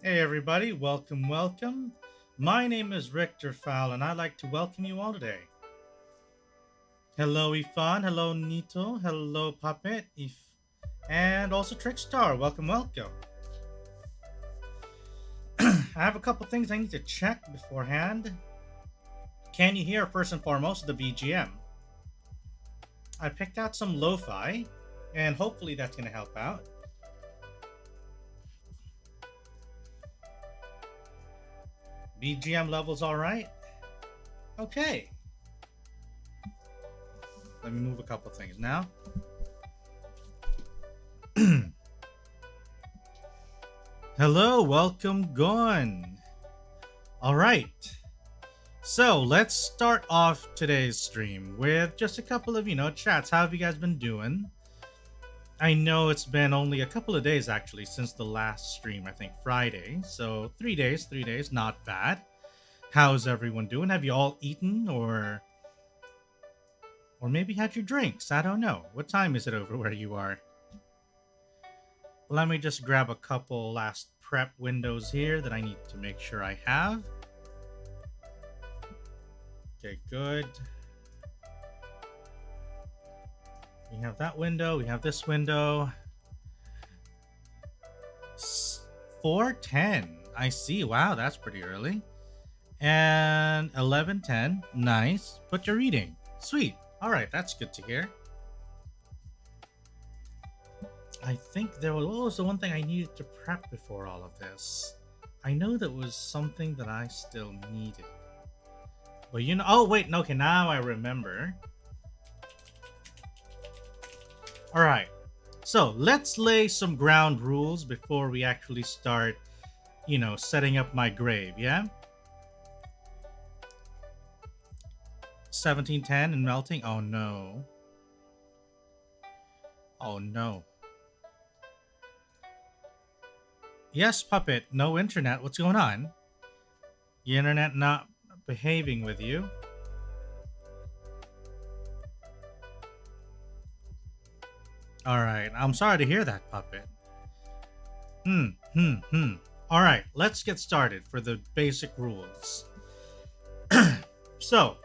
Hey everybody, welcome. My name is Richter Fowl and I'd like to welcome you all today. Hello Ifan, hello Nito, hello Puppet, and also Trickstar. Welcome. I have a couple things I need to check beforehand. Can you hear first and foremost the BGM? I picked out some lo-fi and hopefully that's going to help out. BGM levels all right? Okay. Let me move a couple things now. Hello, welcome, Gon. All right. So let's start off today's stream with just a couple of, chats. How have you guys been doing? I know it's been only a couple of days actually since the last stream, I think Friday. So 3 days, not bad. How's everyone doing? Have you all eaten or maybe had your drinks? I don't know. What time is it over where you are? Let me just grab a couple last prep windows here that I need to make sure I have. Okay, good. We have that window. We have this window. 4:10. I see. Wow, that's pretty early. And 11:10. Nice. But you're reading. Sweet. All right, that's good to hear. I think what was the one thing I needed to prep before all of this? I know that was something that I still needed. But oh wait, okay, now I remember. All right, so let's lay some ground rules before we actually start, setting up my grave, yeah? 1710 and melting, oh no. Oh no. Yes, Puppet, no internet, what's going on? The internet not behaving with you? Alright, I'm sorry to hear that, Puppet. Alright, let's get started for the basic rules. So,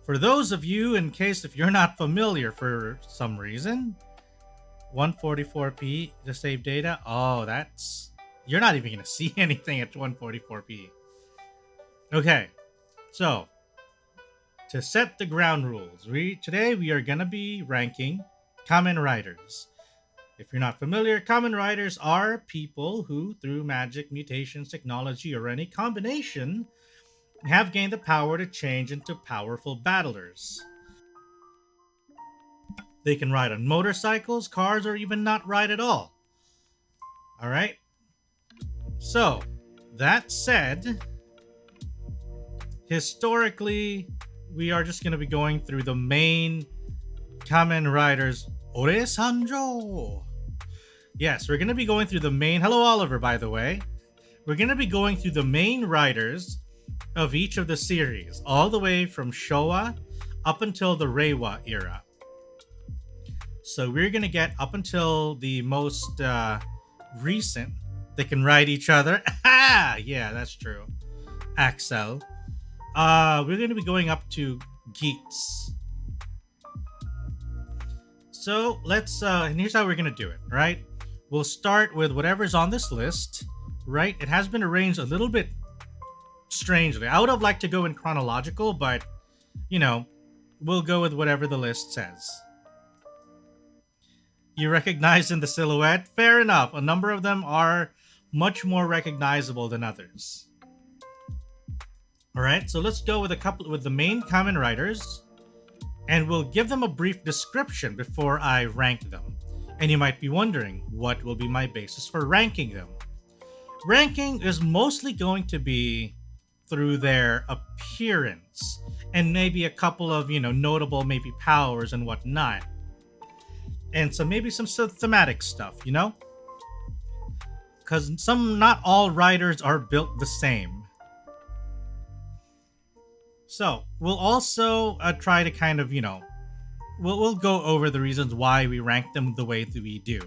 for those of you, in case if you're not familiar for some reason, 144p to save data. Oh, you're not even going to see anything at 144p. Okay, so to set the ground rules, today we are going to be ranking Kamen Riders. If you're not familiar, Kamen Riders are people who, through magic, mutations, technology, or any combination, have gained the power to change into powerful battlers. They can ride on motorcycles, cars, or even not ride at all. Alright? So, that said, historically, we are just going to be going through the main Kamen Riders Ore Sanjo. Yes, we're going to be going through the main... Hello, Oliver, by the way. We're going to be going through the main riders of each of the series, all the way from Showa up until the Reiwa era. So we're going to get up until the most recent. They can ride each other. Yeah, that's true. Axel. We're going to be going up to Geats. So let's, and here's how we're going to do it, right? We'll start with whatever's on this list, right? It has been arranged a little bit strangely. I would have liked to go in chronological, but, we'll go with whatever the list says. You recognize in the silhouette? Fair enough. A number of them are much more recognizable than others. Alright, so let's go with the main Kamen Riders, and we'll give them a brief description before I rank them. And you might be wondering, what will be my basis for ranking them? Ranking is mostly going to be through their appearance, and maybe a couple of, notable maybe powers and whatnot. And so maybe some thematic stuff, Because not all riders are built the same. So, we'll also try to kind of, we'll go over the reasons why we rank them the way that we do.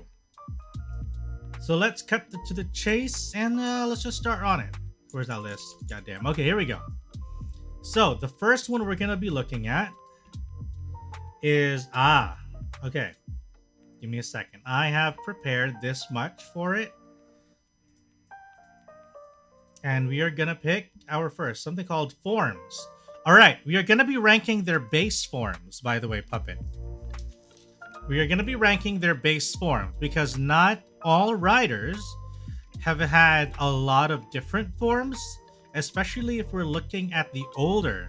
So let's cut to the chase and let's just start on it. Where's that list? Goddamn. Okay, here we go. So the first one we're gonna be looking at is okay. Give me a second. I have prepared this much for it. And we are gonna pick our first, something called forms. Alright, we are gonna be ranking their base forms, by the way, Puppet. We are gonna be ranking their base forms because not all riders have had a lot of different forms, especially if we're looking at the older.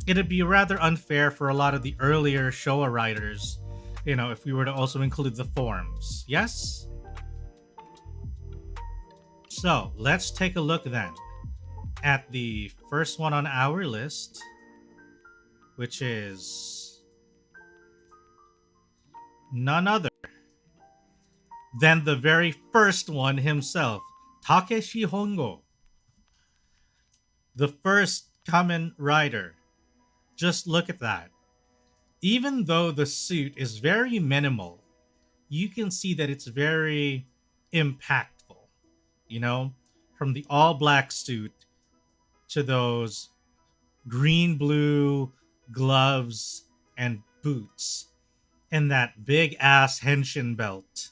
It'd be rather unfair for a lot of the earlier Showa riders, you know, if we were to also include the forms. Yes? So, let's take a look then at the first one on our list, which is none other than the very first one himself, Takeshi Hongo. The first Kamen Rider. Just look at that. Even though the suit is very minimal, you can see that it's very impactful. You know, from the all-black suit to those green-blue gloves and boots, and that big-ass henshin belt,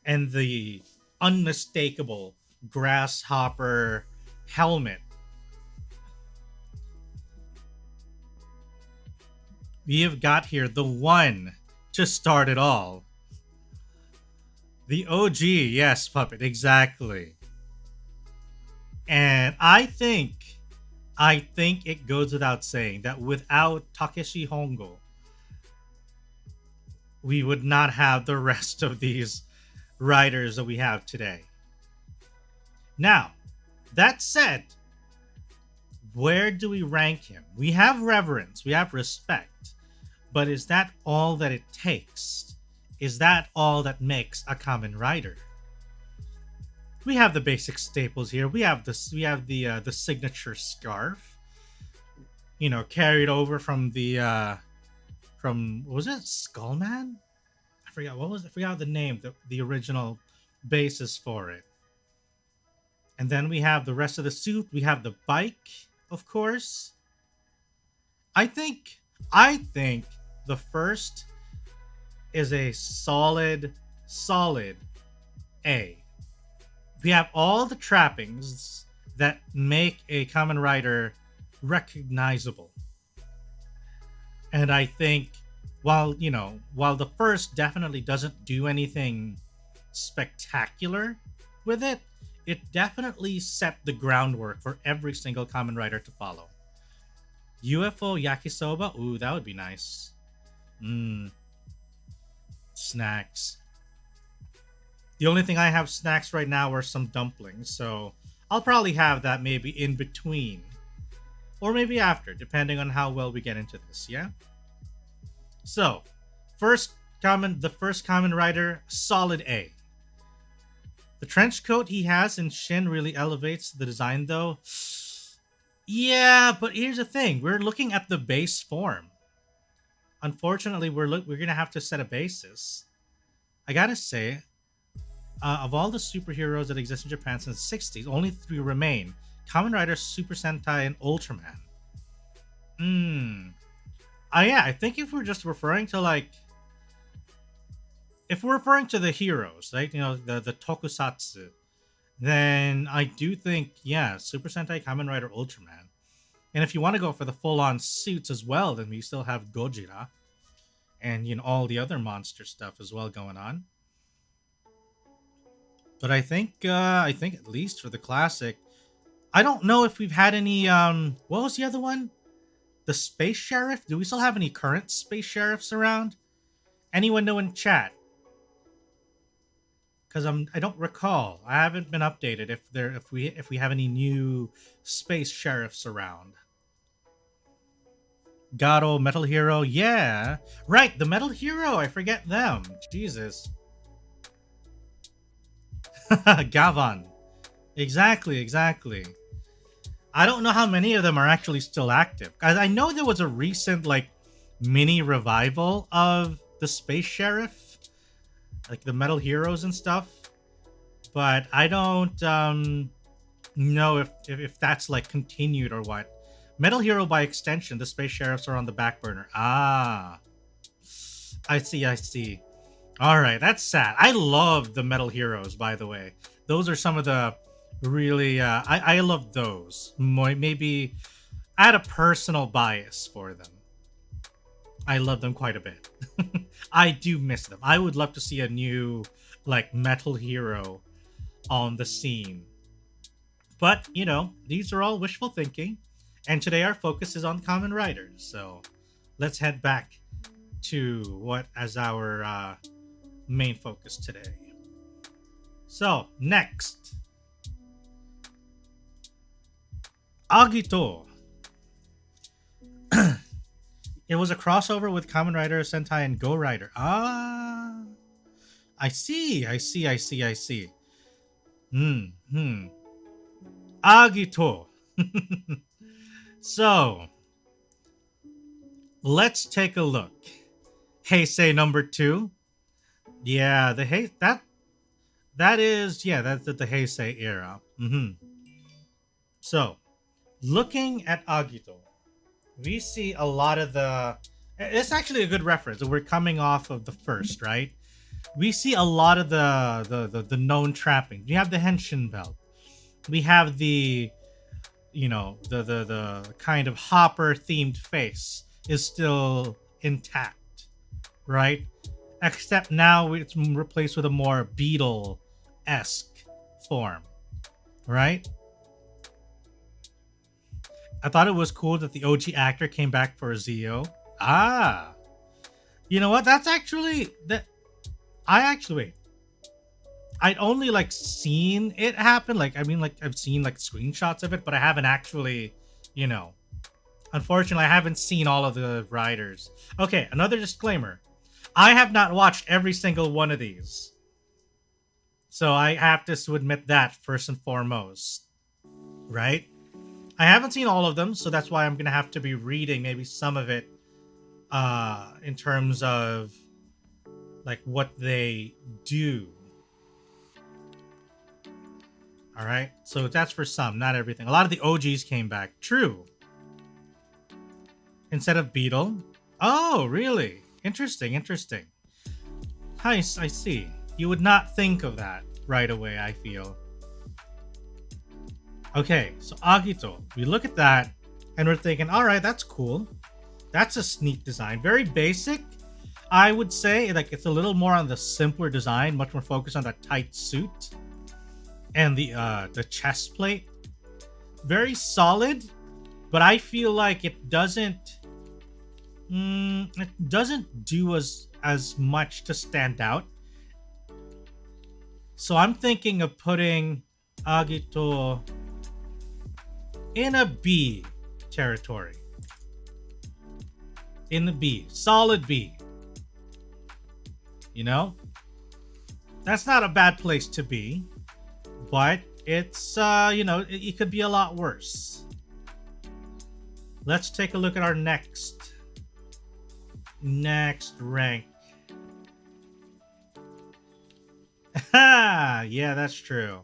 and the unmistakable grasshopper helmet. We have got here the one to start it all. The OG, yes, Puppet, exactly. And I think it goes without saying that without Takeshi Hongo, we would not have the rest of these riders that we have today. Now, that said, where do we rank him? We have reverence, we have respect, but is that all that it takes? Is that all that makes a Kamen Rider? We have the basic staples here. We have the signature scarf, you know, carried over from the from, what was it, Skullman? I forgot the name, the original basis for it. And then we have the rest of the suit. We have the bike, of course. I think the first is a solid A. We have all the trappings that make a Kamen Rider recognizable. And I think while the first definitely doesn't do anything spectacular with it, it definitely set the groundwork for every single Kamen Rider to follow. UFO yakisoba? Ooh, that would be nice. Snacks. The only thing I have snacks right now are some dumplings, so I'll probably have that maybe in between. Or maybe after, depending on how well we get into this, yeah? So, the first Kamen Rider, solid A. The trench coat he has in Shin really elevates the design, though. Yeah, but here's the thing. We're looking at the base form. Unfortunately, we're going to have to set a basis. I gotta say, of all the superheroes that exist in Japan since the 60s, only 3 remain. Kamen Rider, Super Sentai, and Ultraman. Yeah, I think if we're just referring to, like... If we're referring to the heroes, right? You know, the tokusatsu, then I do think, yeah, Super Sentai, Kamen Rider, Ultraman. And if you want to go for the full-on suits as well, then we still have Gojira. And, you know, all the other monster stuff as well going on. But I think at least for the classic, I don't know if we've had any, what was the other one? The Space Sheriff? Do we still have any current Space Sheriffs around? Anyone know in chat? Because I don't recall. I haven't been updated if we have any new Space Sheriffs around. Garo, Metal Hero, yeah. Right, the Metal Hero, I forget them. Jesus. Gavan. Exactly. I don't know how many of them are actually still active. I know there was a recent, like, mini revival of the Space Sheriff. Like, the Metal Heroes and stuff. but I don't know if that's like continued or what. Metal Hero by extension, the Space Sheriffs are on the back burner. Ah, I see. All right, that's sad. I love the Metal Heroes, by the way. Those are some of the really I love those. Maybe I had a personal bias for them. I love them quite a bit. I do miss them. I would love to see a new like Metal Hero on the scene. But, you know, these are all wishful thinking. And today our focus is on Kamen Riders. So let's head back to what as our main focus today. So, next. Agito. It was a crossover with Kamen Rider, Sentai, and Go Rider. Ah. I see. Agito. So, let's take a look. Heisei number 2. Yeah, that's the Heisei era. So, looking at Agito, we see a lot of the. It's actually a good reference. We're coming off of the first, right? We see a lot of the known trappings. We have the henshin belt. We have the, you know, the kind of hopper themed face is still intact, right? Except now it's replaced with a more beetle-esque form, right? I thought it was cool that the OG actor came back for Zio. Ah, you know what? That's actually that. I'd only like seen it happen. Like, I mean, like I've seen like screenshots of it, but I haven't actually, you know, unfortunately, I haven't seen all of the riders. Okay, another disclaimer. I have not watched every single one of these. So I have to admit that first and foremost, right? I haven't seen all of them, so that's why I'm going to have to be reading maybe some of it in terms of like what they do. All right, so that's for some, not everything. A lot of the OGs came back. True. Instead of Beetle. Oh, really? Interesting. I see. You would not think of that right away, I feel. Okay, so Agito. We look at that, and we're thinking, all right, that's cool. That's a neat design. Very basic. I would say like it's a little more on the simpler design, much more focused on that tight suit. And the chest plate. Very solid, but I feel like it doesn't do as much to stand out. So I'm thinking of putting Agito in a B territory. In the B. Solid B. You know? That's not a bad place to be. But it's, you know, it could be a lot worse. Let's take a look at our next rank. Yeah, that's true.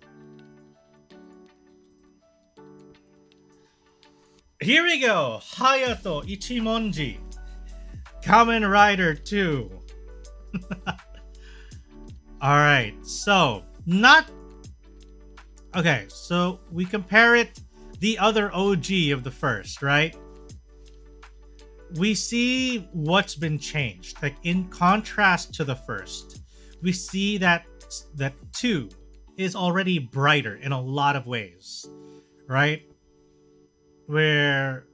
Here we go. Hayato Ichimonji. Kamen Rider 2. Alright, so okay, so we compare it the other OG of the first, right? We see what's been changed. Like in contrast to the first, we see that 2 is already brighter in a lot of ways, right? Where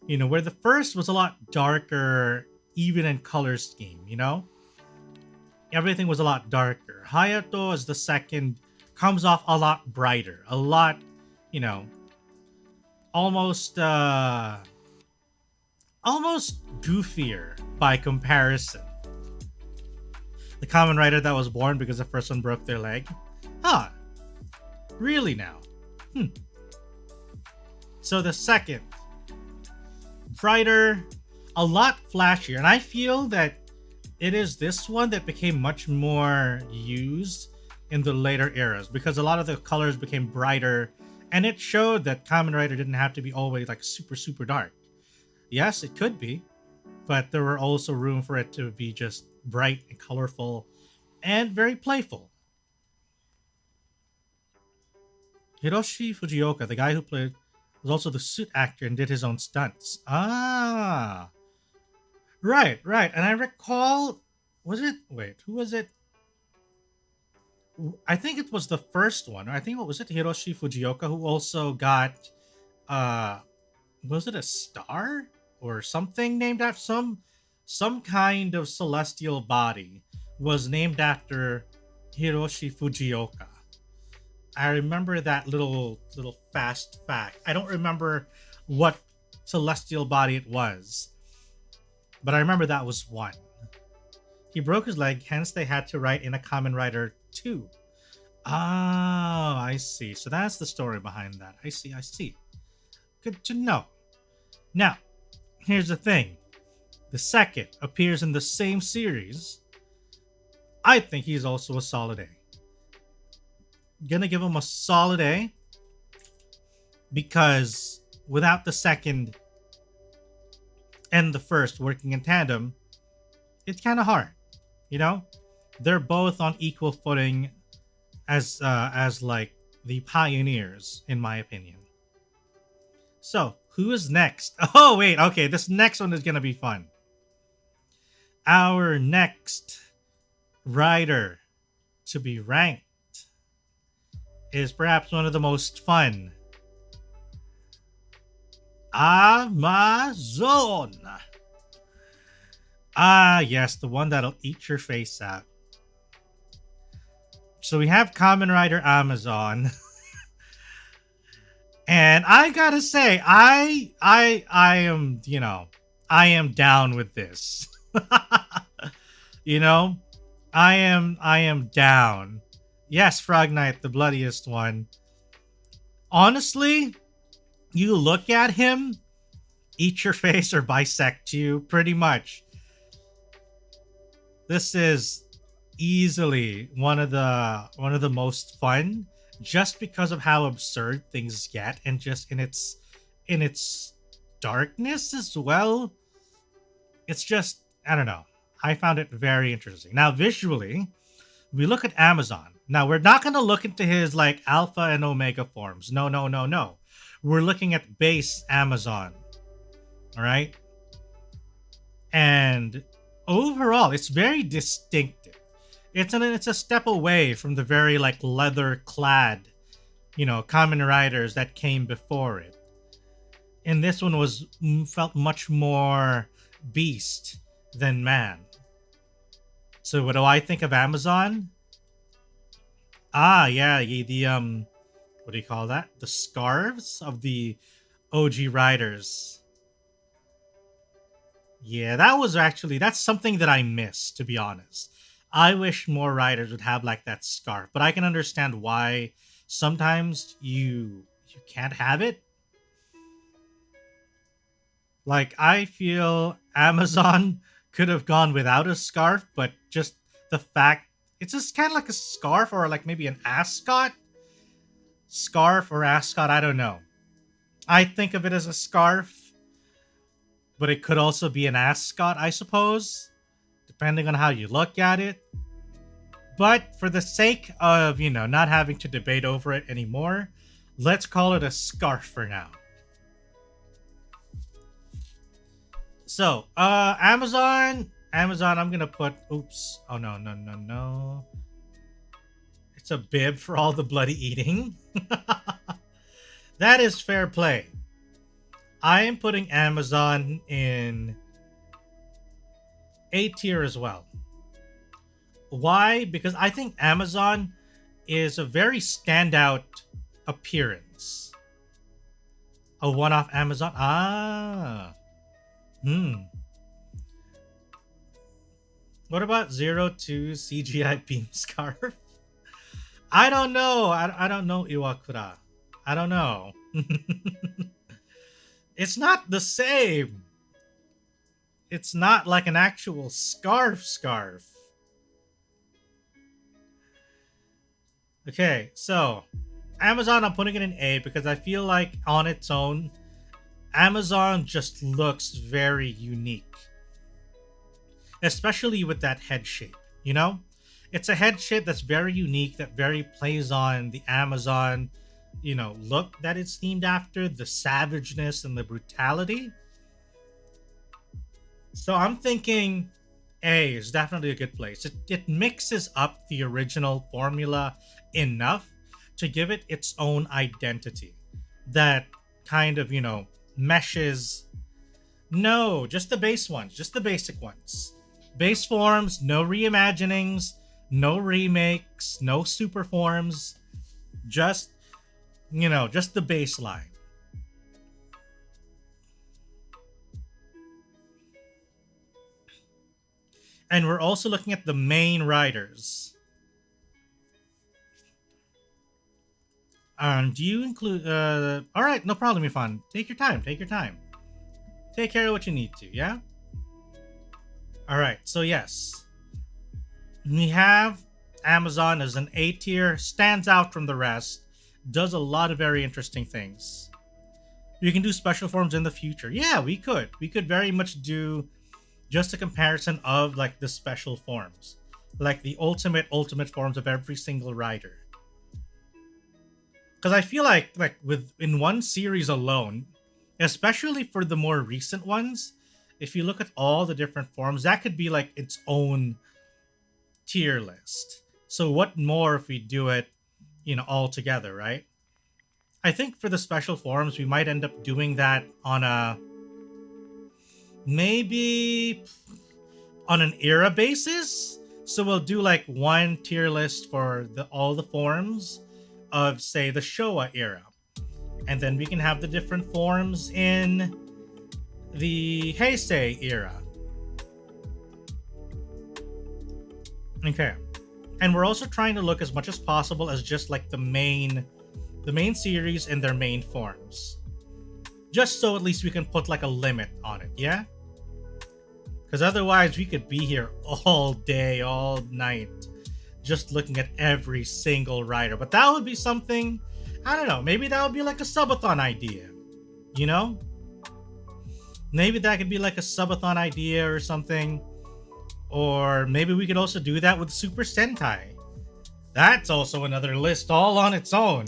the first was a lot darker, even in color scheme, you know? Everything was a lot darker. Hayato as the second comes off a lot brighter, a lot, you know, almost goofier by comparison. The Kamen Rider that was born because the first one broke their leg. Huh. Really now? So the second, brighter, a lot flashier, and I feel that it is this one that became much more used in the later eras because a lot of the colors became brighter, and it showed that Kamen Rider didn't have to be always like super dark. Yes, it could be, but there were also room for it to be just bright and colorful and very playful. Hiroshi Fujioka, the guy who played, was also the suit actor and did his own stunts. Ah, right. And I recall, was it? Wait, who was it? I think it was the first one. I think what was it? Hiroshi Fujioka, who also got, uh, was it a star or something named after some kind of celestial body was named after Hiroshi Fujioka. I remember that little fast fact. I don't remember what celestial body it was, but I remember that was one. He broke his leg, hence they had to write in a Kamen Rider 2. Ah, I see. So that's the story behind that. I see. Good to know. Now, here's the thing. The second appears in the same series. I think he's also a solid A. Gonna give him a solid A because without the second and the first working in tandem, it's kind of hard. You know, they're both on equal footing as like the pioneers, in my opinion. So who is next? Oh wait, okay, this next one is gonna be fun. Our next rider to be ranked is perhaps one of the most fun. Amazon. Ah, yes, the one that'll eat your face out. So we have Kamen Rider Amazon. And I gotta say, I am, I am down with this. I am down. Yes, Frog Knight, the bloodiest one. Honestly, you look at him, eat your face or bisect you, pretty much. This is easily one of the most fun, just because of how absurd things get, and just in its darkness as well. It's just, I don't know. I found it very interesting. Now, visually, we look at Amazon. Now, we're not going to look into his like alpha and omega forms. No. We're looking at base Amazon. All right? And overall, it's very distinctive. It's a step away from the very like leather-clad, Kamen Riders that came before it. And this one felt much more beast than man. So what do I think of Amazon? Ah, yeah, the what do you call that? The scarves of the OG riders. Yeah, that's something that I miss, to be honest. I wish more riders would have like that scarf, but I can understand why sometimes you can't have it. Like, I feel Amazon could have gone without a scarf, but just the fact it's just kind of like a scarf or like maybe an ascot. Scarf or ascot, I don't know. I think of it as a scarf, but it could also be an ascot, I suppose, depending on how you look at it. But for the sake of, not having to debate over it anymore, let's call it a scarf for now. So, Amazon, I'm gonna put, oops. Oh, no. It's a bib for all the bloody eating. That is fair play. I am putting Amazon in A tier as well. Why? Because I think Amazon is a very standout appearance. A one-off Amazon? What about 02 CGI beam scarf? I don't know. I don't know Iwakura. I don't know. It's not the same. It's not like an actual scarf. Okay, so Amazon, I'm putting it in A because I feel like on its own, Amazon just looks very unique. Especially with that head shape, you know? It's a head shape that's very unique, that very plays on the Amazon, look that it's themed after, the savageness and the brutality. So I'm thinking A is definitely a good place. It mixes up the original formula enough to give it its own identity that kind of, meshes. No, just the base ones, just the basic ones. Base forms, no reimaginings, no remakes, no super forms, just, just the baseline. And we're also looking at the main riders. Do you include... all right, no problem, Ifan. Take your time, take your time. Take care of what you need to, yeah? All right, so yes. We have Amazon as an A tier, stands out from the rest, does a lot of very interesting things. We can do special forms in the future. Yeah, we could. We could very much do just a comparison of like the special forms, like the ultimate forms of every single rider. Because I feel like in one series alone, especially for the more recent ones, if you look at all the different forms, that could be like its own tier list. So what more if we do it, all together, right? I think for the special forms, we might end up doing that on a maybe on an era basis. So we'll do like one tier list for all the forms of, say, the Showa era, and then we can have the different forms in the Heisei era. Okay, and we're also trying to look as much as possible as just like the main series and their main forms, just so at least we can put like a limit on it, yeah? Because otherwise we could be here all day, all night, just looking at every single rider. But that would be something, I don't know, maybe that would be like a subathon idea, Maybe that could be like a subathon idea or something. Or maybe we could also do that with Super Sentai. That's also another list all on its own.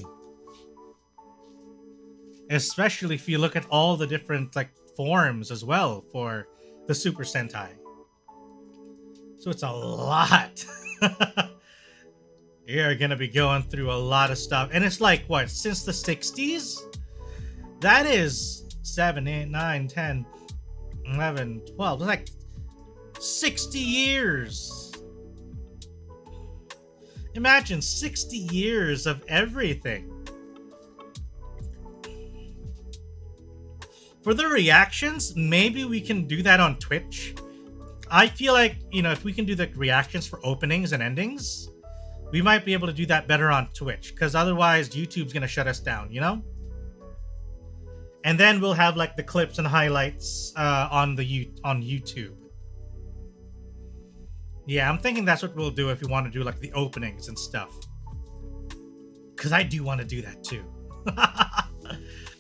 Especially if you look at all the different like forms as well for the Super Sentai. So it's a lot. You're gonna be going through a lot of stuff. And it's like, what, since the 60s? That is 7, 8, 9, 10, 11, 12. It's like 60 years. Imagine 60 years of everything. For the reactions, maybe we can do that on Twitch. I feel like, if we can do the reactions for openings and endings, we might be able to do that better on Twitch, because otherwise YouTube's gonna shut us down, And then we'll have like the clips and highlights on YouTube. Yeah, I'm thinking that's what we'll do if we want to do like the openings and stuff. Because I do want to do that too.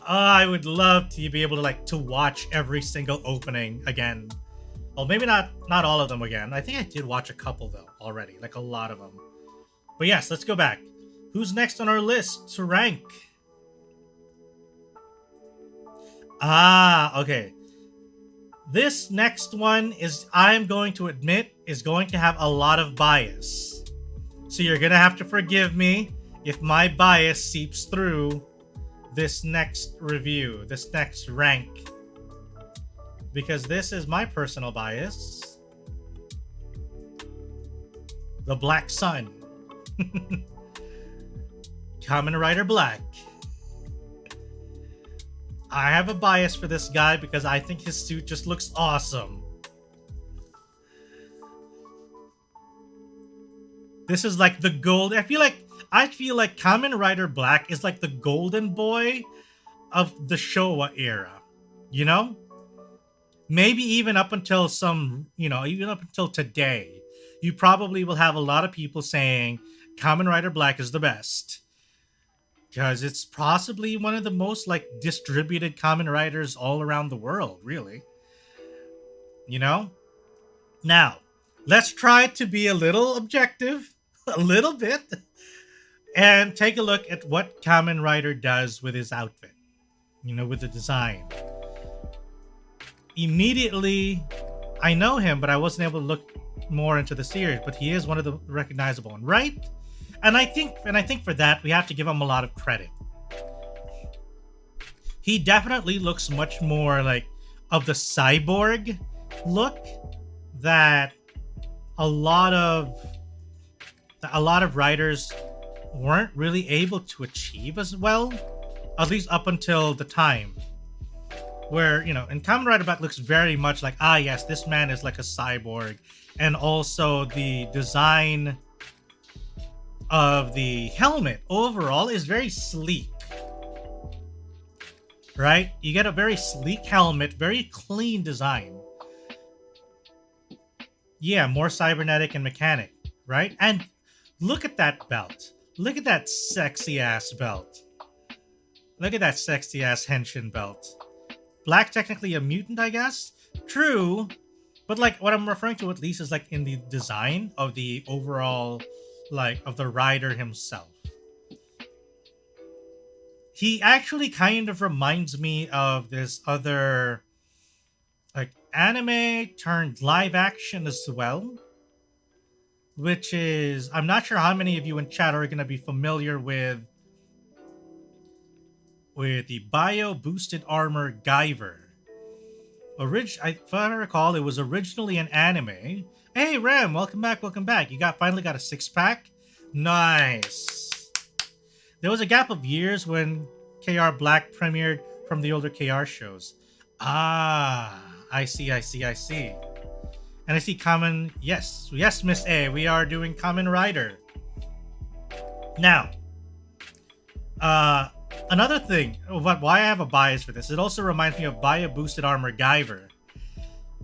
I would love to be able to to watch every single opening again. Well, maybe not all of them again. I think I did watch a couple though already, like a lot of them. But yes, let's go back. Who's next on our list to rank? Okay. This next one is, I'm going to admit, is going to have a lot of bias. So you're going to have to forgive me if my bias seeps through this next review, this next rank. Because this is my personal bias. The Black Sun. Kamen Rider Black. I have a bias for this guy because I think his suit just looks awesome. This is like the gold. I feel like Kamen Rider Black is like the golden boy of the Showa era. Maybe even up until even up until today, you probably will have a lot of people saying Kamen Rider Black is the best. Because it's possibly one of the most, like, distributed Kamen Riders all around the world, really. You know? Now, let's try to be a little objective, a little bit, and take a look at what Kamen Rider does with his outfit. You know, with the design. Immediately, I know him, but I wasn't able to look more into the series, but he is one of the recognizable ones, right? And I think for that, we have to give him a lot of credit. He definitely looks much more like of the cyborg look that a lot of writers weren't really able to achieve as well, at least up until the time where, you know, and Kamen Rider Black looks very much like, yes, this man is like a cyborg. And also the design of the helmet overall is very sleek. Right? You get a very sleek helmet, very clean design. Yeah, more cybernetic and mechanic, right? And look at that belt. Look at that sexy ass belt. Look at that sexy ass henshin belt. Black technically a mutant, I guess? True. But like what I'm referring to at least is like in the design of the overall, like, of the rider himself. He actually kind of reminds me of this other, like, anime turned live action as well. Which is, I'm not sure how many of you in chat are going to be familiar with the bio-boosted armor Guyver. If I recall, it was originally an anime. Hey, Ram, welcome back, welcome back. You finally got a six-pack? Nice. There was a gap of years when KR Black premiered from the older KR shows. I see. And I see Kamen... Yes, Miss A, we are doing Kamen Rider. Now, another thing, why I have a bias for this, it also reminds me of bio-boosted armor Guyver.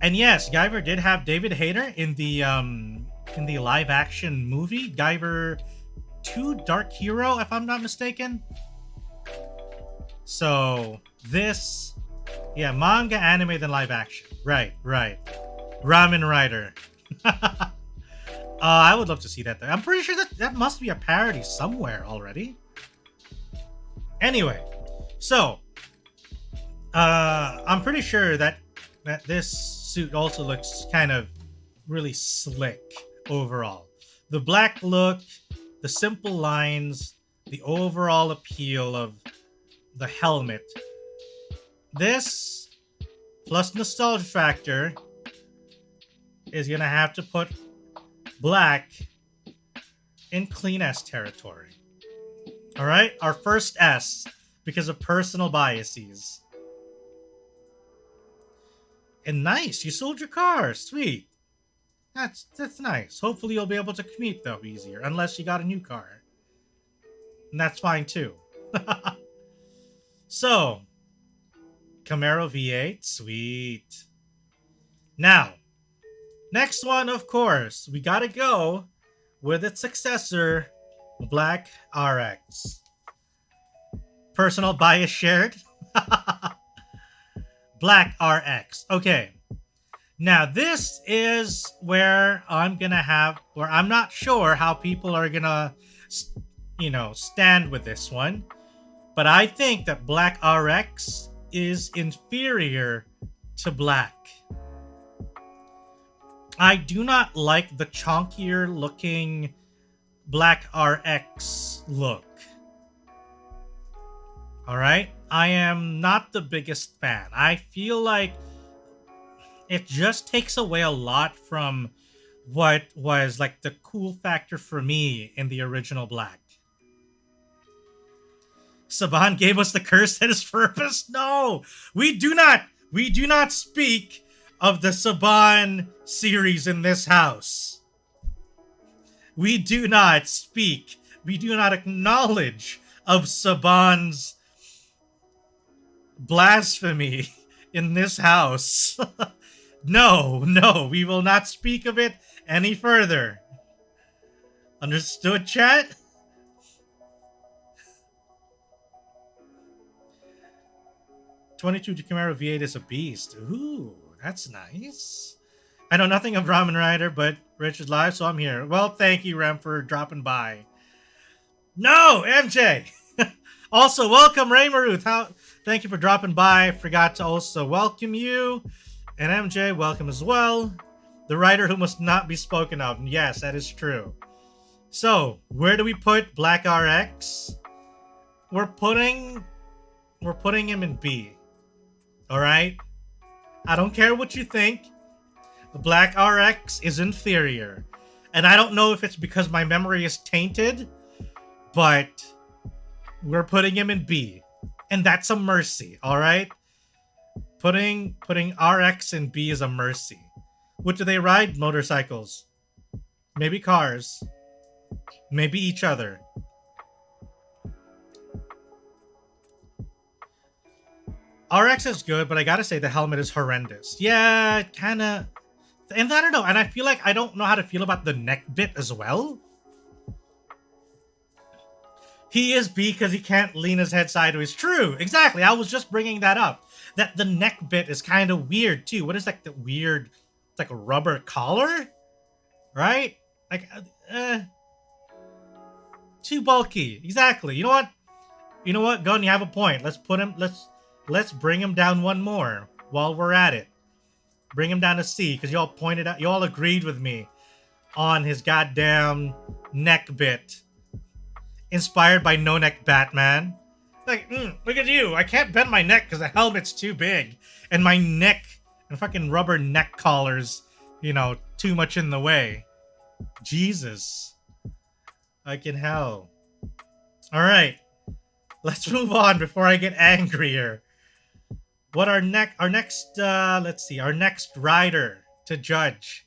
And yes, Guyver did have David Hayter in the live-action movie, Guyver 2 Dark Hero, if I'm not mistaken. So, this... Yeah, manga, anime, then live-action. Right. Ramen Rider. I would love to see that there. I'm pretty sure that must be a parody somewhere already. Anyway, so I'm pretty sure that this suit also looks kind of really slick overall. The black look, the simple lines, the overall appeal of the helmet. This plus nostalgia factor is gonna have to put Black in clean S territory. All right, our first S because of personal biases. And nice, you sold your car. Sweet. That's nice. Hopefully you'll be able to commute though easier, unless you got a new car. And that's fine too. So, Camaro V8, sweet. Now, next one, of course, we gotta go with its successor, Black RX. Personal bias shared. Black RX. Okay. Now, this is where I'm not sure how people are gonna, stand with this one. But I think that Black RX is inferior to Black. I do not like the chonkier looking Black RX look. Alright? I am not the biggest fan. I feel like it just takes away a lot from what was like the cool factor for me in the original Black. Saban gave us the curse that is purpose? No! We do not speak of the Saban series in this house. We do not acknowledge of Saban's blasphemy in this house. No, we will not speak of it any further. Understood, chat? '22 Camaro V8 is a beast. Ooh, that's nice. I know nothing of Kamen Rider, but Rich is live, so I'm here. Well, thank you, Rem, for dropping by. No, MJ! Also, welcome, Raymaruth. Thank you for dropping by. Forgot to also welcome you. And MJ, welcome as well. The writer who must not be spoken of. Yes, that is true. So, where do we put Black RX? We're putting him in B. Alright? I don't care what you think. Black RX is inferior. And I don't know if it's because my memory is tainted, but we're putting him in B. And that's a mercy, alright? Putting RX in B is a mercy. What do they ride? Motorcycles. Maybe cars. Maybe each other. RX is good, but I gotta say the helmet is horrendous. Yeah, kinda. And I don't know, and I feel like I don't know how to feel about the neck bit as well. He is B because he can't lean his head sideways. True, exactly. I was just bringing that up. That the neck bit is kind of weird too. What is like the weird, it's like a rubber collar, right? Like, too bulky. Exactly. You know what? You know what, Gun? You have a point. Let's put him. Let's bring him down one more while we're at it. Bring him down to C because y'all pointed out. Y'all agreed with me on his goddamn neck bit. Inspired by No Neck Batman. Like, look at you. I can't bend my neck because the helmet's too big. And my neck and fucking rubber neck collars, you know, too much in the way. Jesus. Fucking hell. Alright. Let's move on before I get angrier. What our next, let's see, our next rider to judge.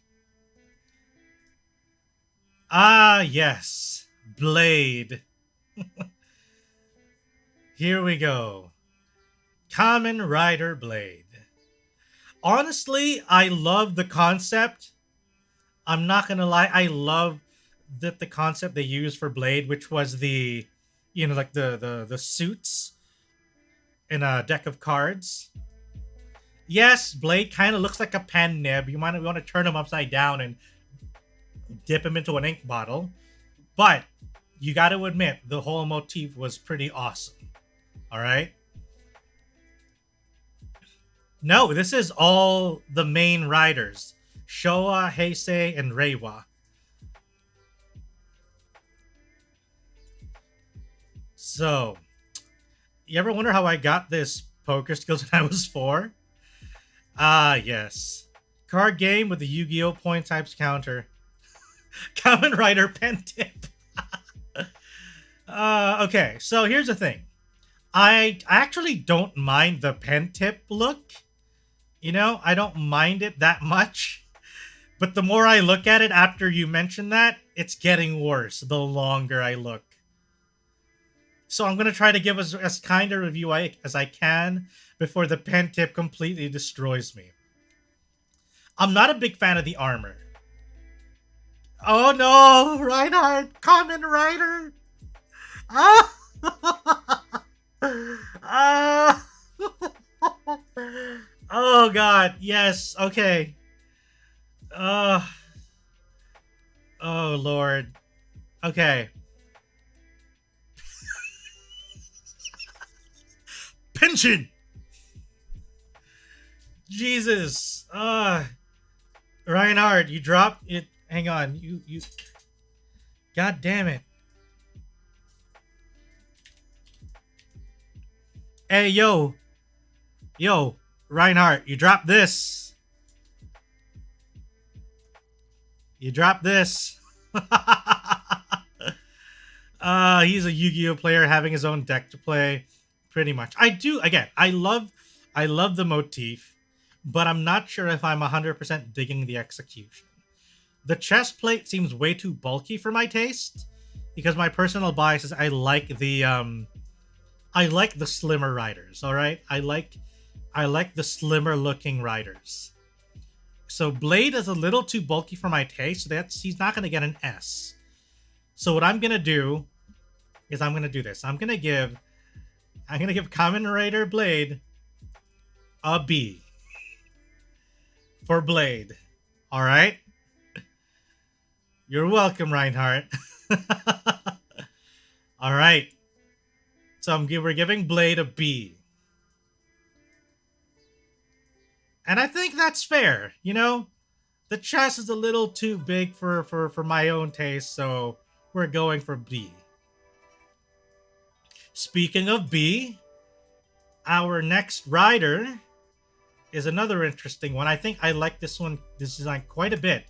Ah, yes. Blade. Here we go. Kamen Rider Blade. Honestly, I love the concept. I'm not gonna lie, I love that the concept they used for Blade, which was the, you know, like the suits in a deck of cards. Yes, Blade kind of looks like a pen nib. You might want to turn him upside down and dip him into an ink bottle. But you got to admit, the whole motif was pretty awesome. All right? No, this is all the main riders. Showa, Heisei, and Reiwa. So, you ever wonder how I got this poker skills when I was 4? Ah, yes. Card game with the Yu-Gi-Oh! Point types counter. Kamen Rider pen tip. Okay, so here's the thing. I actually don't mind the pen tip look. You know, I don't mind it that much. But the more I look at it after you mention that, it's getting worse the longer I look. So I'm going to try to give as kind a review as I can before the pen tip completely destroys me. I'm not a big fan of the armor. Oh no, Reinhardt, Kamen Rider. Ah! Ah! Oh god, yes, okay. Oh lord. Okay. Pension! Jesus. Reinhardt, you dropped it. Hang on. You God damn it. Hey, yo. Yo, Reinhardt, you dropped this. You dropped this. He's a Yu-Gi-Oh player having his own deck to play. Pretty much. I do, again, I love the motif, but I'm not sure if I'm 100% digging the execution. The chest plate seems way too bulky for my taste, because my personal bias is I like the slimmer riders, alright? I like the slimmer looking riders. So Blade is a little too bulky for my taste, so he's not going to get an S. So what I'm gonna do is I'm gonna do this. I'm gonna give Kamen Rider Blade a B for Blade. All right. You're welcome, Reinhardt. All right. So we're giving Blade a B. And I think that's fair. You know, the chest is a little too big for my own taste, so we're going for B. Speaking of B, our next rider is another interesting one. I think I like this design quite a bit.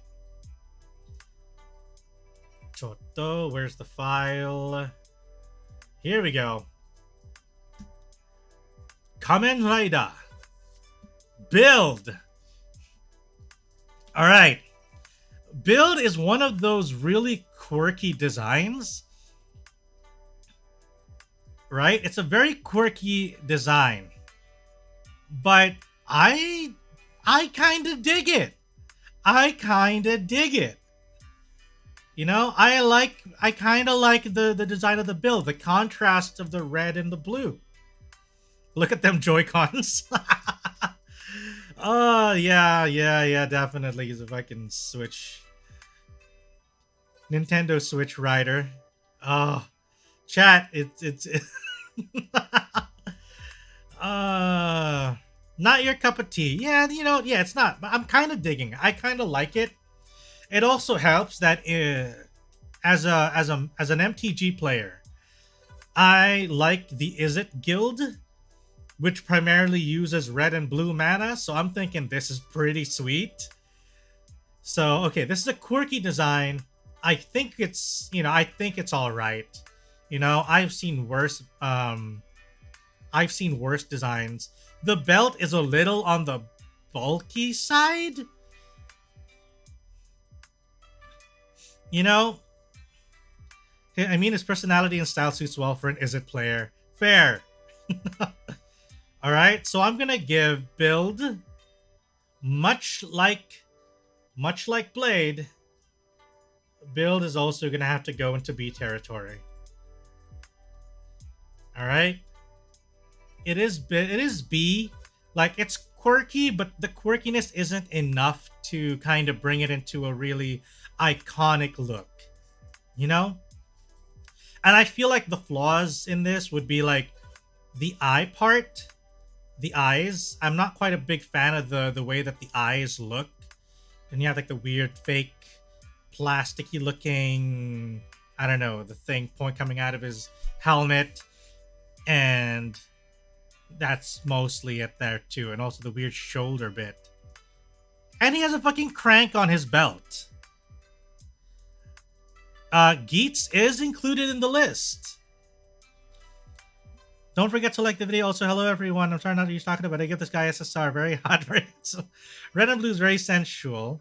Chotto, where's the file? Here we go. Kamen Rider. Build. All right. Build is one of those really quirky designs. Right? It's a very quirky design. But I kind of dig it. I kind of dig it. You know, I kind of like the design of the build, the contrast of the red and the blue. Look at them Joy-Cons. Oh, yeah, definitely. If I can switch. Nintendo Switch Rider. Oh, chat, it's not your cup of tea. Yeah, you know, yeah, it's not. But I'm kind of digging it. I kind of like it. It also helps that as an MTG player, I like the Is It Guild, which primarily uses red and blue mana. So I'm thinking this is pretty sweet. So okay, this is a quirky design. I think it's all right. You know, I've seen worse designs. The belt is a little on the bulky side. You know, I mean, his personality and style suits well for an Is It player. Fair. All right, so I'm gonna give build, much like Blade. Build is also gonna have to go into B territory. All right, it is B. Like, it's quirky, but the quirkiness isn't enough to kind of bring it into a really iconic look, you know? And I feel like the flaws in this would be like the eye part, the eyes. I'm not quite a big fan of the way that the eyes look. And you have like the weird fake plasticky looking, I don't know, the thing coming out of his helmet. And that's mostly it there too. And also the weird shoulder bit. And he has a fucking crank on his belt. Geets is included in the list. Don't forget to like the video. Also, hello everyone. I'm sorry not to use talking about it. I give this guy SSR. Very hot, very red and blue is very sensual.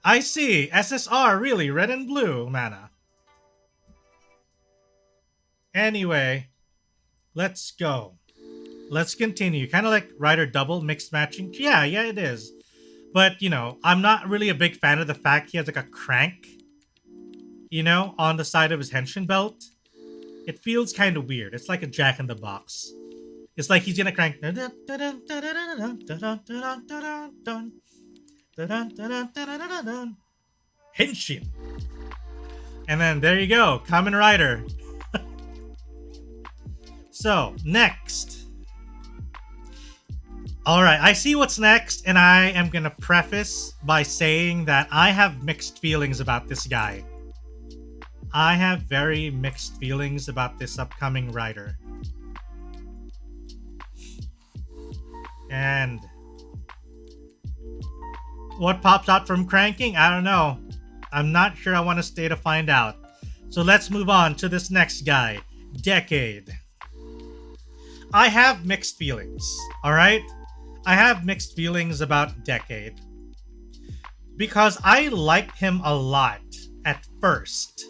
I see. SSR, really? Red and blue mana. Anyway, let's go. Let's continue. Kind of like Rider Double mixed matching. Yeah, it is. But, you know, I'm not really a big fan of the fact he has like a crank, you know, on the side of his henshin belt. It feels kind of weird. It's like a Jack in the Box. It's like he's gonna crank. Henshin. And then there you go. Kamen Rider. So, next. Alright, I see what's next, and I am gonna preface by saying that I have mixed feelings about this guy. I have very mixed feelings about this upcoming rider. And what pops out from cranking? I don't know. I'm not sure I want to stay to find out. So let's move on to this next guy. Decade. I have mixed feelings, alright? I have mixed feelings about Decade. Because I liked him a lot at first.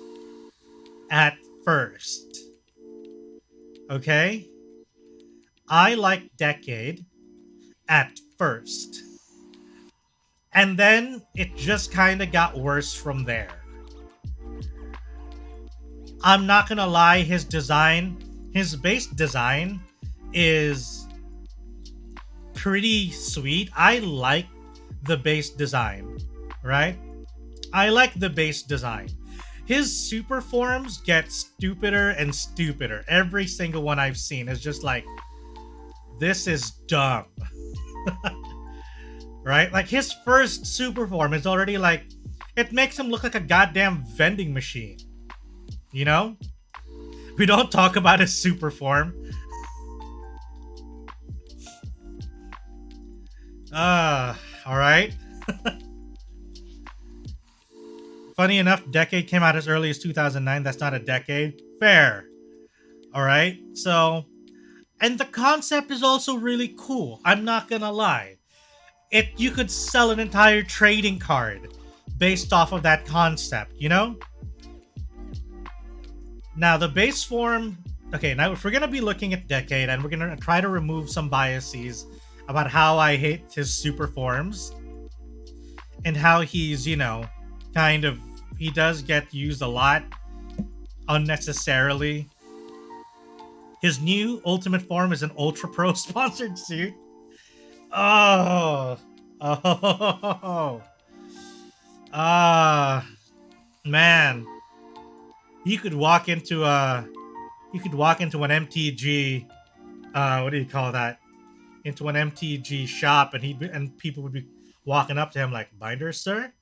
Okay? I liked Decade at first. And then it just kind of got worse from there. I'm not gonna lie, his base design is pretty sweet. I like the base design, right? I like the base design. His super forms get stupider and stupider. Every single one I've seen is just like, this is dumb. Right? Like his first super form is already like, it makes him look like a goddamn vending machine. You know? We don't talk about his super form. Alright. Funny enough, Decade came out as early as 2009. That's not a decade. Fair. Alright? So, and the concept is also really cool. I'm not gonna lie. You could sell an entire trading card based off of that concept, you know? Now, the base form... Okay, now if we're gonna be looking at Decade, and we're gonna try to remove some biases about how I hate his super forms, and how he's, you know, kind of... He does get used a lot unnecessarily. His new ultimate form is an Ultra Pro sponsored suit. Oh. Man. You could walk into an MTG, what do you call that? Into an MTG shop, and people would be walking up to him like, "Binder, sir?"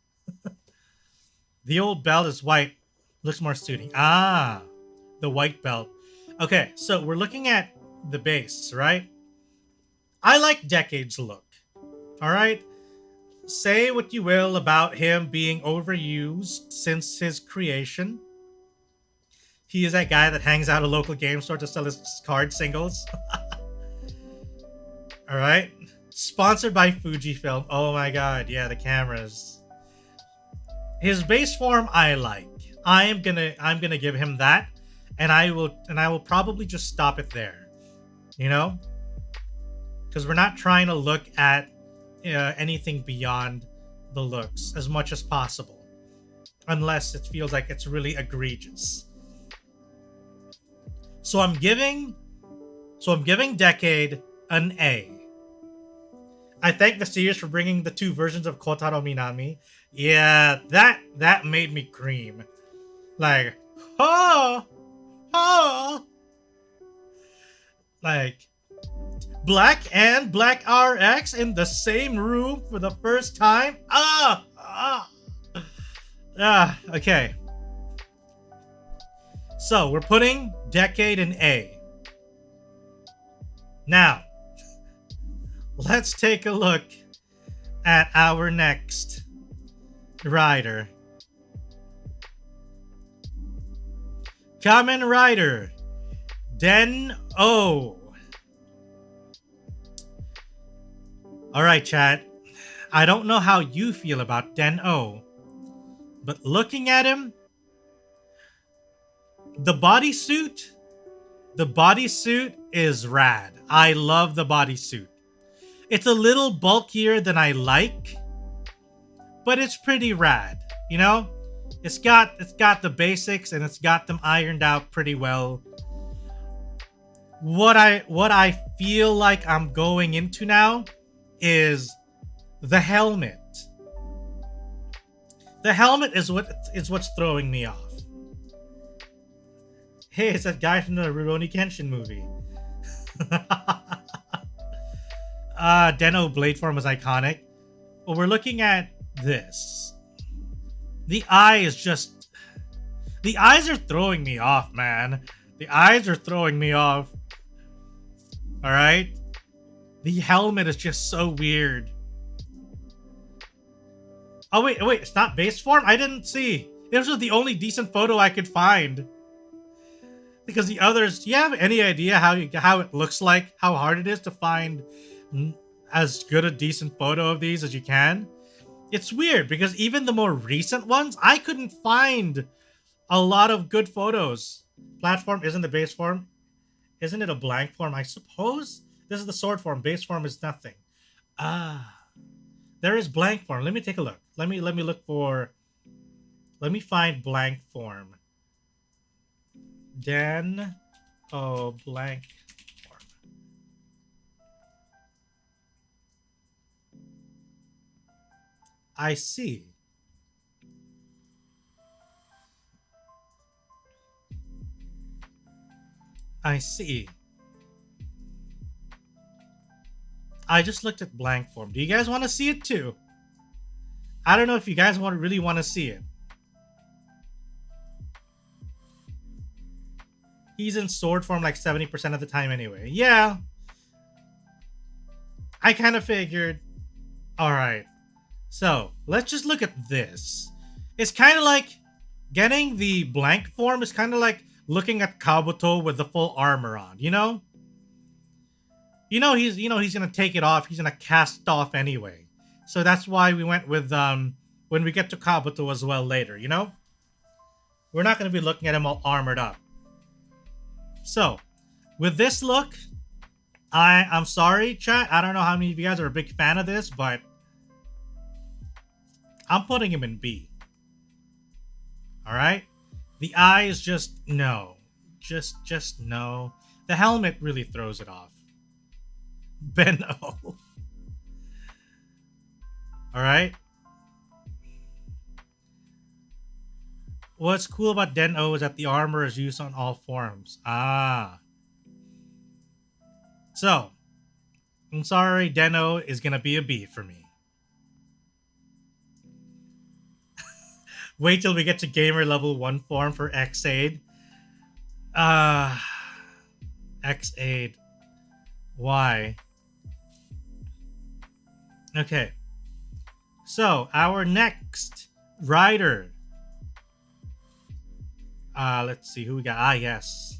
The old belt is white. Looks more suiting. Ah, the white belt. Okay, so we're looking at the base, right? I like Decade's look. Alright? Say what you will about him being overused since his creation. He is that guy that hangs out at a local game store to sell his card singles. Alright? Sponsored by Fujifilm. Oh my god, yeah, the cameras. His base form I like. I'm gonna give him that. And I will probably just stop it there. You know? Because we're not trying to look at anything beyond the looks as much as possible. Unless it feels like it's really egregious. So I'm giving Decade an A. I thank the series for bringing the two versions of Kotaro Minami. Yeah, that made me cream. Like, oh! Like, Black and Black RX in the same room for the first time? Okay. So, we're putting Decade in A. Now, let's take a look at our next rider. Kamen Rider Den-O. Alright, chat. I don't know how you feel about Den-O, but looking at him, the bodysuit is rad. I love the bodysuit. It's a little bulkier than I like, but it's pretty rad, you know? It's got the basics and it's got them ironed out pretty well. What I feel like I'm going into now is the helmet. The helmet is what's throwing me off. Hey, it's that guy from the Rurouni Kenshin movie. Den-O blade form is iconic. But we're looking at this. The eyes are throwing me off, man. The eyes are throwing me off. Alright? The helmet is just so weird. Oh, wait, it's not base form? I didn't see. This was the only decent photo I could find. Because the others, do you have any idea how it looks like? How hard it is to find as good a decent photo of these as you can? It's weird, because even the more recent ones, I couldn't find a lot of good photos. Platform isn't the base form. Isn't it a blank form? I suppose this is the sword form. Base form is nothing. There is blank form. Let me take a look. Let me look for... Let me find blank form. Den O blank form. I see. I see. I just looked at blank form. Do you guys want to see it too? I don't know if you guys really want to see it. He's in sword form like 70% of the time anyway. Yeah. I kind of figured. Alright. So, let's just look at this. It's kind of like getting the blank form is kind of like looking at Kabuto with the full armor on, you know? He's gonna take it off. He's gonna cast off anyway. So that's why we went with when we get to Kabuto as well later, you know? We're not gonna be looking at him all armored up. So, with this look, I'm sorry, chat. I don't know how many of you guys are a big fan of this, but I'm putting him in B. Alright? The eyes just no. Just no. The helmet really throws it off. Ben-O. Alright? What's cool about Den-O is that the armor is used on all forms. Ah. So, I'm sorry, Den-O is gonna be a B for me. Wait till we get to gamer level 1 form for X-Aid. X-Aid. Why? Okay. So, our next rider. Let's see who we got. Ah, yes.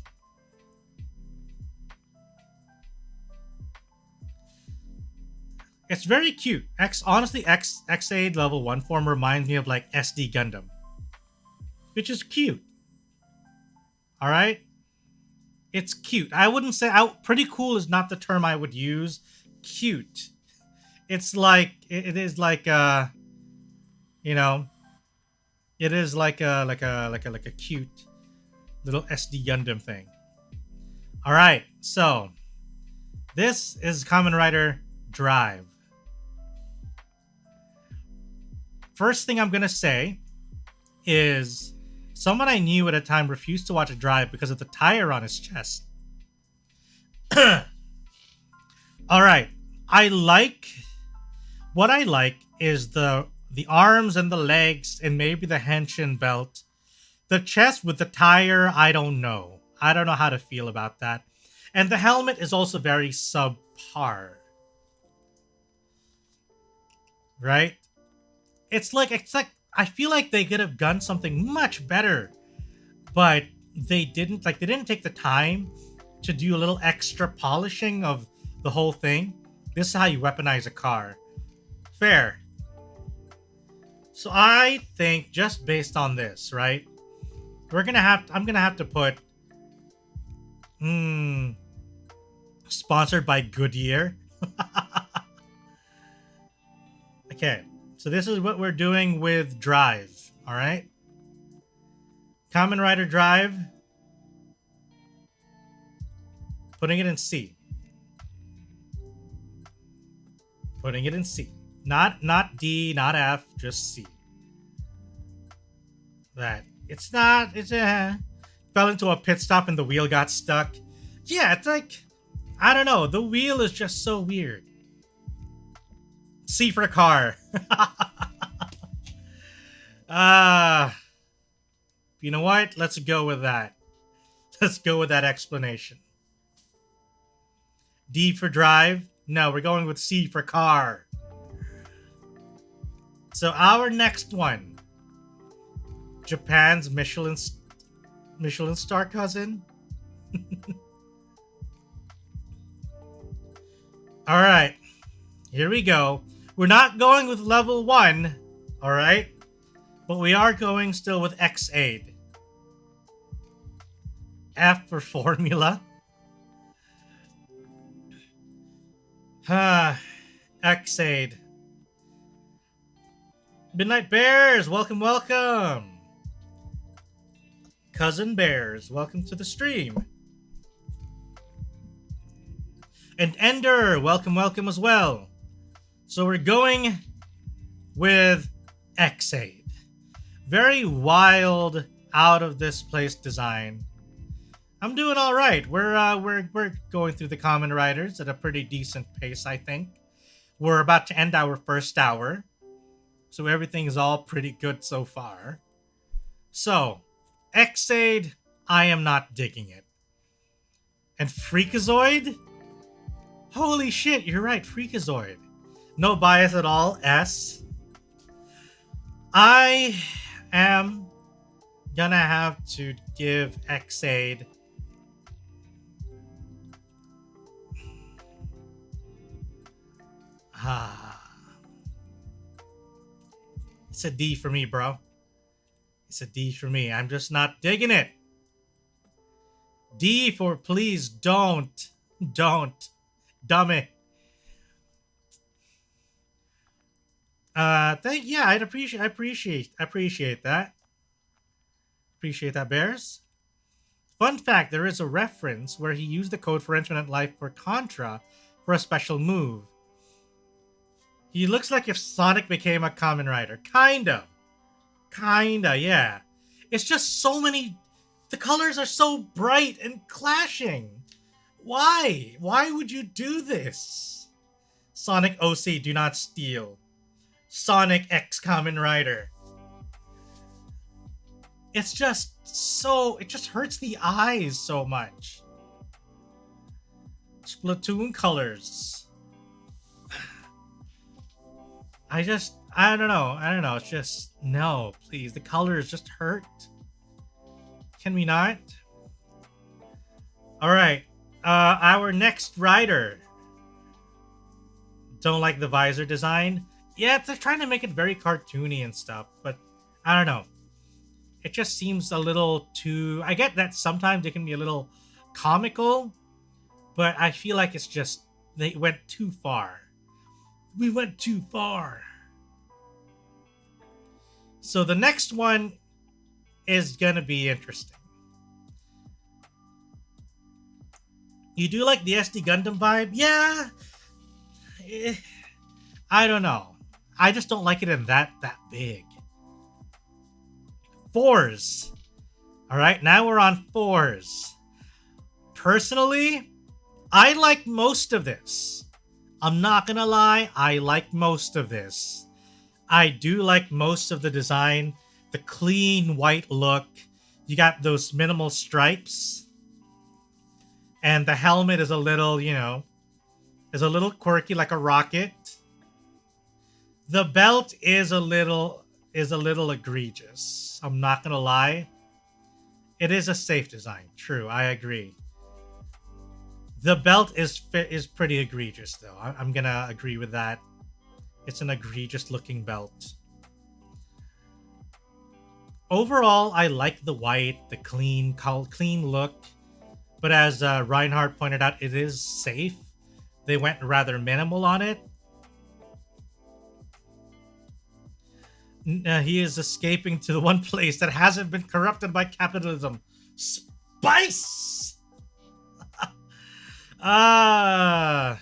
It's very cute. Honestly, X-Aid level 1 form reminds me of like SD Gundam. Which is cute. Alright? It's cute. I wouldn't say... pretty cool is not the term I would use. Cute. It's like... It is like you know... It is like a cute little SD Gundam thing. Alright, so... This is Kamen Rider Drive. First thing I'm gonna say is someone I knew at a time refused to watch a Drive because of the tire on his chest. Alright. What I like is the arms and the legs and maybe the henshin belt. The chest with the tire, I don't know. I don't know how to feel about that. And the helmet is also very subpar. Right? It's like I feel like they could have done something much better, but they didn't. Like, they didn't take the time to do a little extra polishing of the whole thing. This is how you weaponize a car. Fair. So I think just based on this, right? I'm gonna have to put sponsored by Goodyear. Okay. So this is what we're doing with Drive, all right? Kamen Rider Drive. Putting it in C. Putting it in C. Not D, not F, just C. That. It's fell into a pit stop and the wheel got stuck. Yeah, it's like, I don't know. The wheel is just so weird. C for car. You know what? Let's go with that. Let's go with that explanation. D for drive? No, we're going with C for car. So our next one. Japan's Michelin star cousin. All right. Here we go. We're not going with level 1, all right? But we are going still with X-Aid. F for formula. X-Aid. Midnight Bears, welcome, welcome. Cousin Bears, welcome to the stream. And Ender, welcome as well. So we're going with Xaid. Very wild, out of this place design. I'm doing all right. We're going through the Kamen Riders at a pretty decent pace, I think. We're about to end our first hour, so everything is all pretty good so far. So, Xaid, I am not digging it. And Freakazoid? Holy shit, you're right, Freakazoid. No bias at all, S. I am gonna have to give Xaid it's a D for me, bro. It's a D for me. I'm just not digging it. D for please don't. Dummy. Yeah, I appreciate that. Appreciate that, Bears. Fun fact, there is a reference where he used the code for Infinite Life for Contra for a special move. He looks like if Sonic became a Kamen Rider. Kinda, yeah. It's just so many... The colors are so bright and clashing. Why? Why would you do this? Sonic OC, do not steal. Sonic X Kamen Rider. It's just so... It just hurts the eyes so much. Splatoon colors. I don't know. It's just, no, please. The colors just hurt. Can we not? All right. Our next rider. Don't like the visor design. Yeah, they're trying to make it very cartoony and stuff, but I don't know. It just seems a little too... I get that sometimes it can be a little comical, but I feel like it's just... They went too far. We went too far. So the next one is gonna be interesting. You do like the SD Gundam vibe? Yeah. I don't know. I just don't like it in that big. 4s. All right, now we're on 4s. Personally, I like most of this. I'm not gonna lie, I like most of this. I do like most of the design. The clean white look. You got those minimal stripes. And the helmet is a little, is a little quirky like a rocket. The belt is a little egregious. I'm not gonna lie. It is a safe design. True, I agree. The belt is pretty egregious, though. I'm gonna agree with that. It's an egregious looking belt. Overall, I like the white, the clean look. But as Reinhardt pointed out, it is safe. They went rather minimal on it. He is escaping to the one place that hasn't been corrupted by capitalism. Spice! I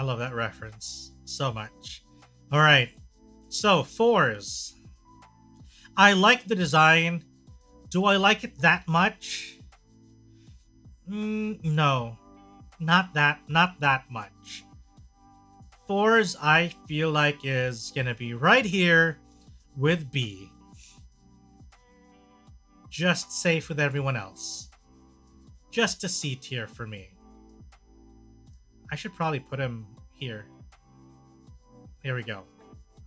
love that reference so much. All right, so 4s. I like the design. Do I like it that much? No, not that much. 4s, I feel like is gonna be right here with B. Just safe with everyone else. Just a C tier for me. I should probably put him here. There we go.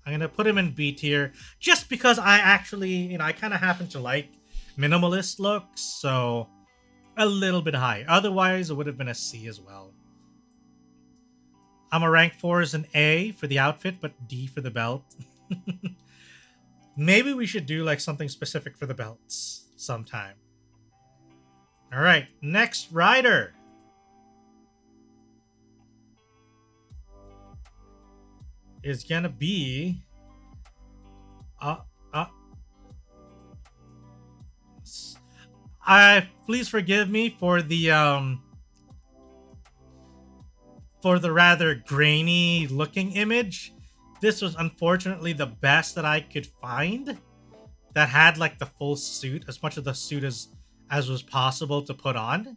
I'm gonna put him in B tier just because I actually, I kind of happen to like minimalist looks, so a little bit high. Otherwise, it would have been a C as well. I'm a rank 4 as an A for the outfit, but D for the belt. Maybe we should do like something specific for the belts sometime. All right, next rider. Is gonna be Please forgive me for the rather grainy looking image. This was unfortunately the best that I could find that had like the full suit, as much of the suit as was possible to put on.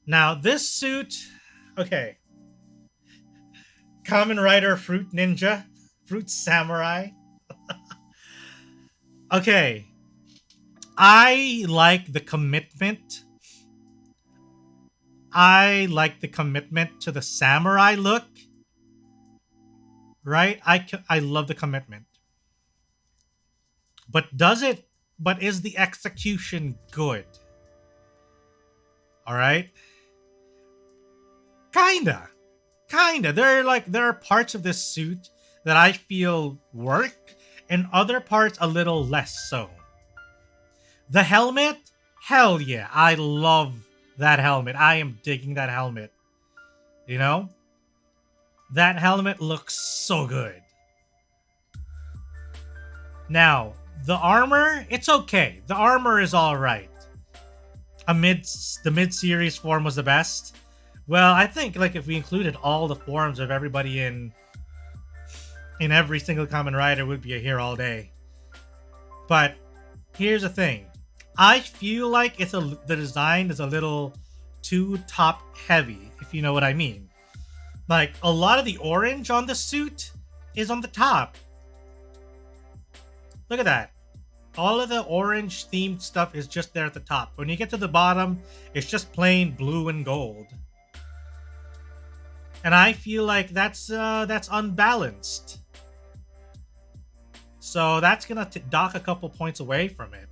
Now this suit, okay. Kamen Rider Fruit Ninja, Fruit Samurai. Okay. I like the commitment. I like the commitment to the samurai look. Right? I love the commitment. But is the execution good? All right? Kinda. There are parts of this suit that I feel work and other parts a little less so. The helmet? Hell yeah. I love that helmet. I am digging that helmet. You know? That helmet looks so good. Now, the armor, it's okay. The armor is alright. The mid-series form was the best. Well, I think like if we included all the forms of everybody in every single Kamen Rider, would be here all day. But here's the thing. I feel like the design is a little too top heavy, if you know what I mean. Like, a lot of the orange on the suit is on the top. Look at that. All of the orange themed stuff is just there at the top. When you get to the bottom, it's just plain blue and gold. And I feel like that's unbalanced. So that's gonna dock a couple points away from it.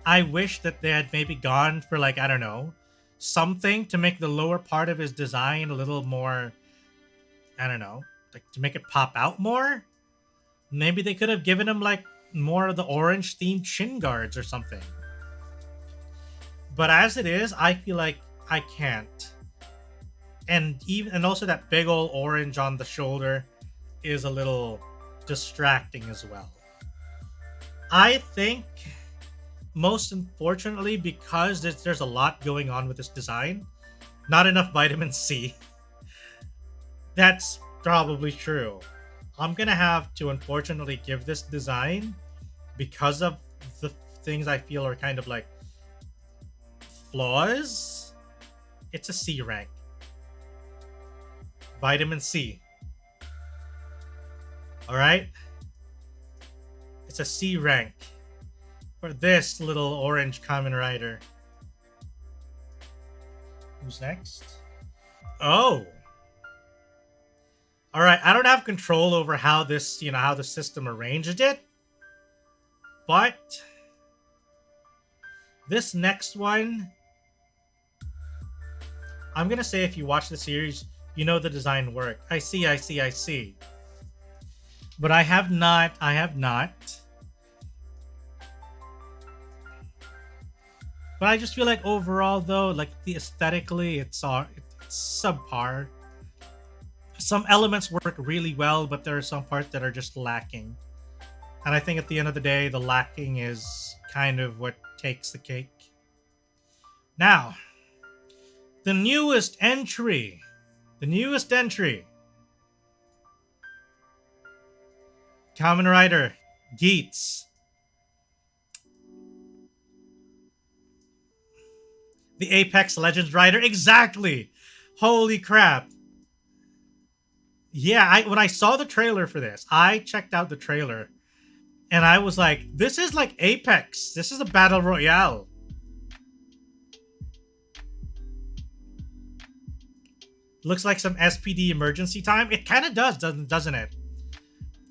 I wish that they had maybe gone for like, I don't know, something to make the lower part of his design a little more, I don't know, like to make it pop out more. Maybe they could have given him like more of the orange themed shin guards or something. But as it is, I feel like I can't. And also that big old orange on the shoulder is a little distracting as well. I think, most unfortunately, because there's a lot going on with this design, not enough vitamin C. That's probably true. I'm gonna have to unfortunately give this design, because of the things I feel are kind of like flaws, it's a C rank. Vitamin C. Alright? It's a C rank for this little orange Kamen Rider. Who's next? Oh! Alright, I don't have control over how this, how the system arranged it. But this next one, I'm gonna say if you watch the series, you know the design work. I see. But I have not. But I just feel like overall though, like the aesthetically, it's subpar. Some elements work really well, but there are some parts that are just lacking. And I think at the end of the day, the lacking is kind of what takes the cake. Now, the newest entry. Kamen Rider Geats. The Apex Legends Rider. Exactly! Holy crap. Yeah, when I saw the trailer for this, I checked out the trailer. And I was like, this is like Apex. This is a battle royale. Looks like some SPD emergency time. It kind of does, doesn't it?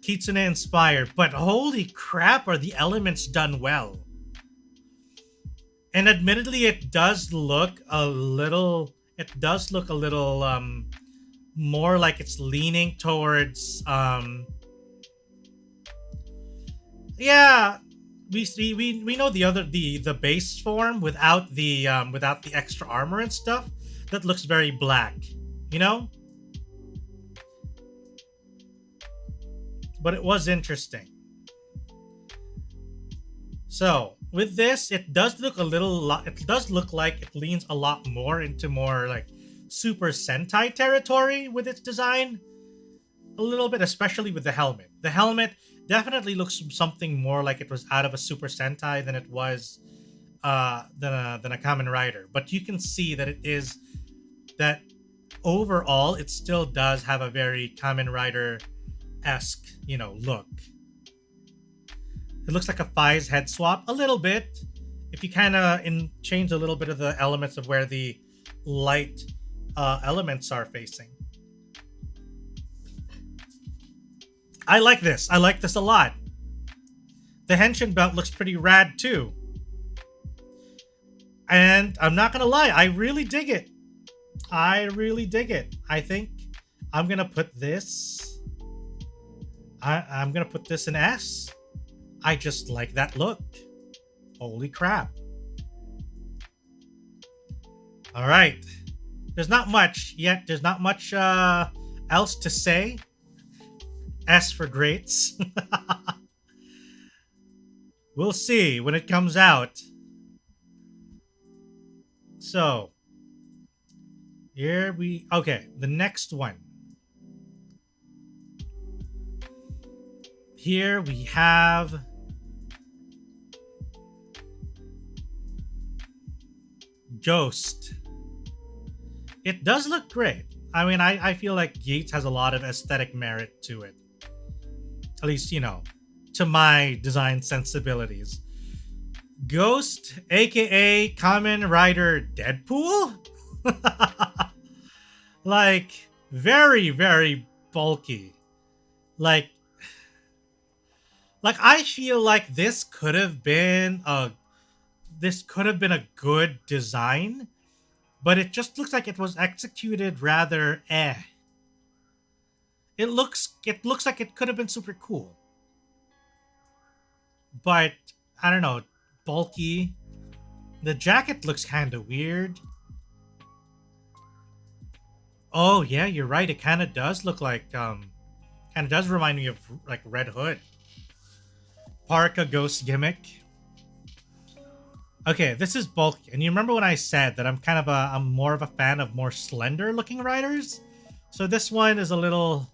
Kitsune inspired. But holy crap, are the elements done well. And admittedly, it does look a little more like it's leaning towards yeah, we know the base form without the extra armor and stuff that looks very black, you know? But it was interesting. So, with this, it does look a little. It does look like it leans a lot more into more like Super Sentai territory with its design. A little bit, especially with the helmet. The helmet definitely looks something more like it was out of a Super Sentai than it was than a Kamen Rider. But you can see that it is that overall it still does have a very Kamen Rider-esque, look. It looks like a Fai's head swap a little bit. If you kind of change a little bit of the elements of where the light elements are facing. I like this. I like this a lot. The Henshin belt looks pretty rad too. And I'm not gonna lie, I really dig it. I really dig it. I think I'm gonna put this. I'm gonna put this in S. I just like that look. Holy crap. All right. There's not much yet. There's not much else to say. S for greats. We'll see when it comes out. So, okay, the next one. Here we have Ghost. It does look great. I mean, I feel like Yates has a lot of aesthetic merit to it. At least, to my design sensibilities. Ghost, aka Kamen Rider Deadpool? Like, very, very bulky. Like I feel like this could have been a good design, but it just looks like it was executed rather It looks like it could have been super cool. But I don't know, bulky. The jacket looks kind of weird. Oh yeah, you're right. It kind of does look like kind of does remind me of like Red Hood. Parka Ghost gimmick. Okay, this is bulky. And you remember when I said that I'm more of a fan of more slender looking riders? So this one is a little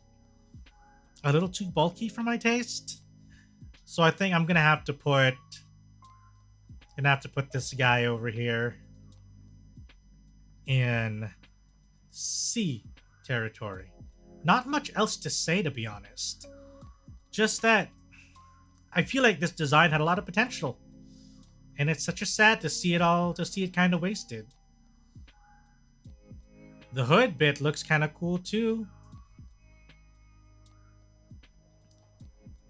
too bulky for my taste. So I think I'm gonna have to put this guy over here in C territory. Not much else to say, to be honest. Just that I feel like this design had a lot of potential. And it's such a sad to see it kind of wasted. The hood bit looks kind of cool too.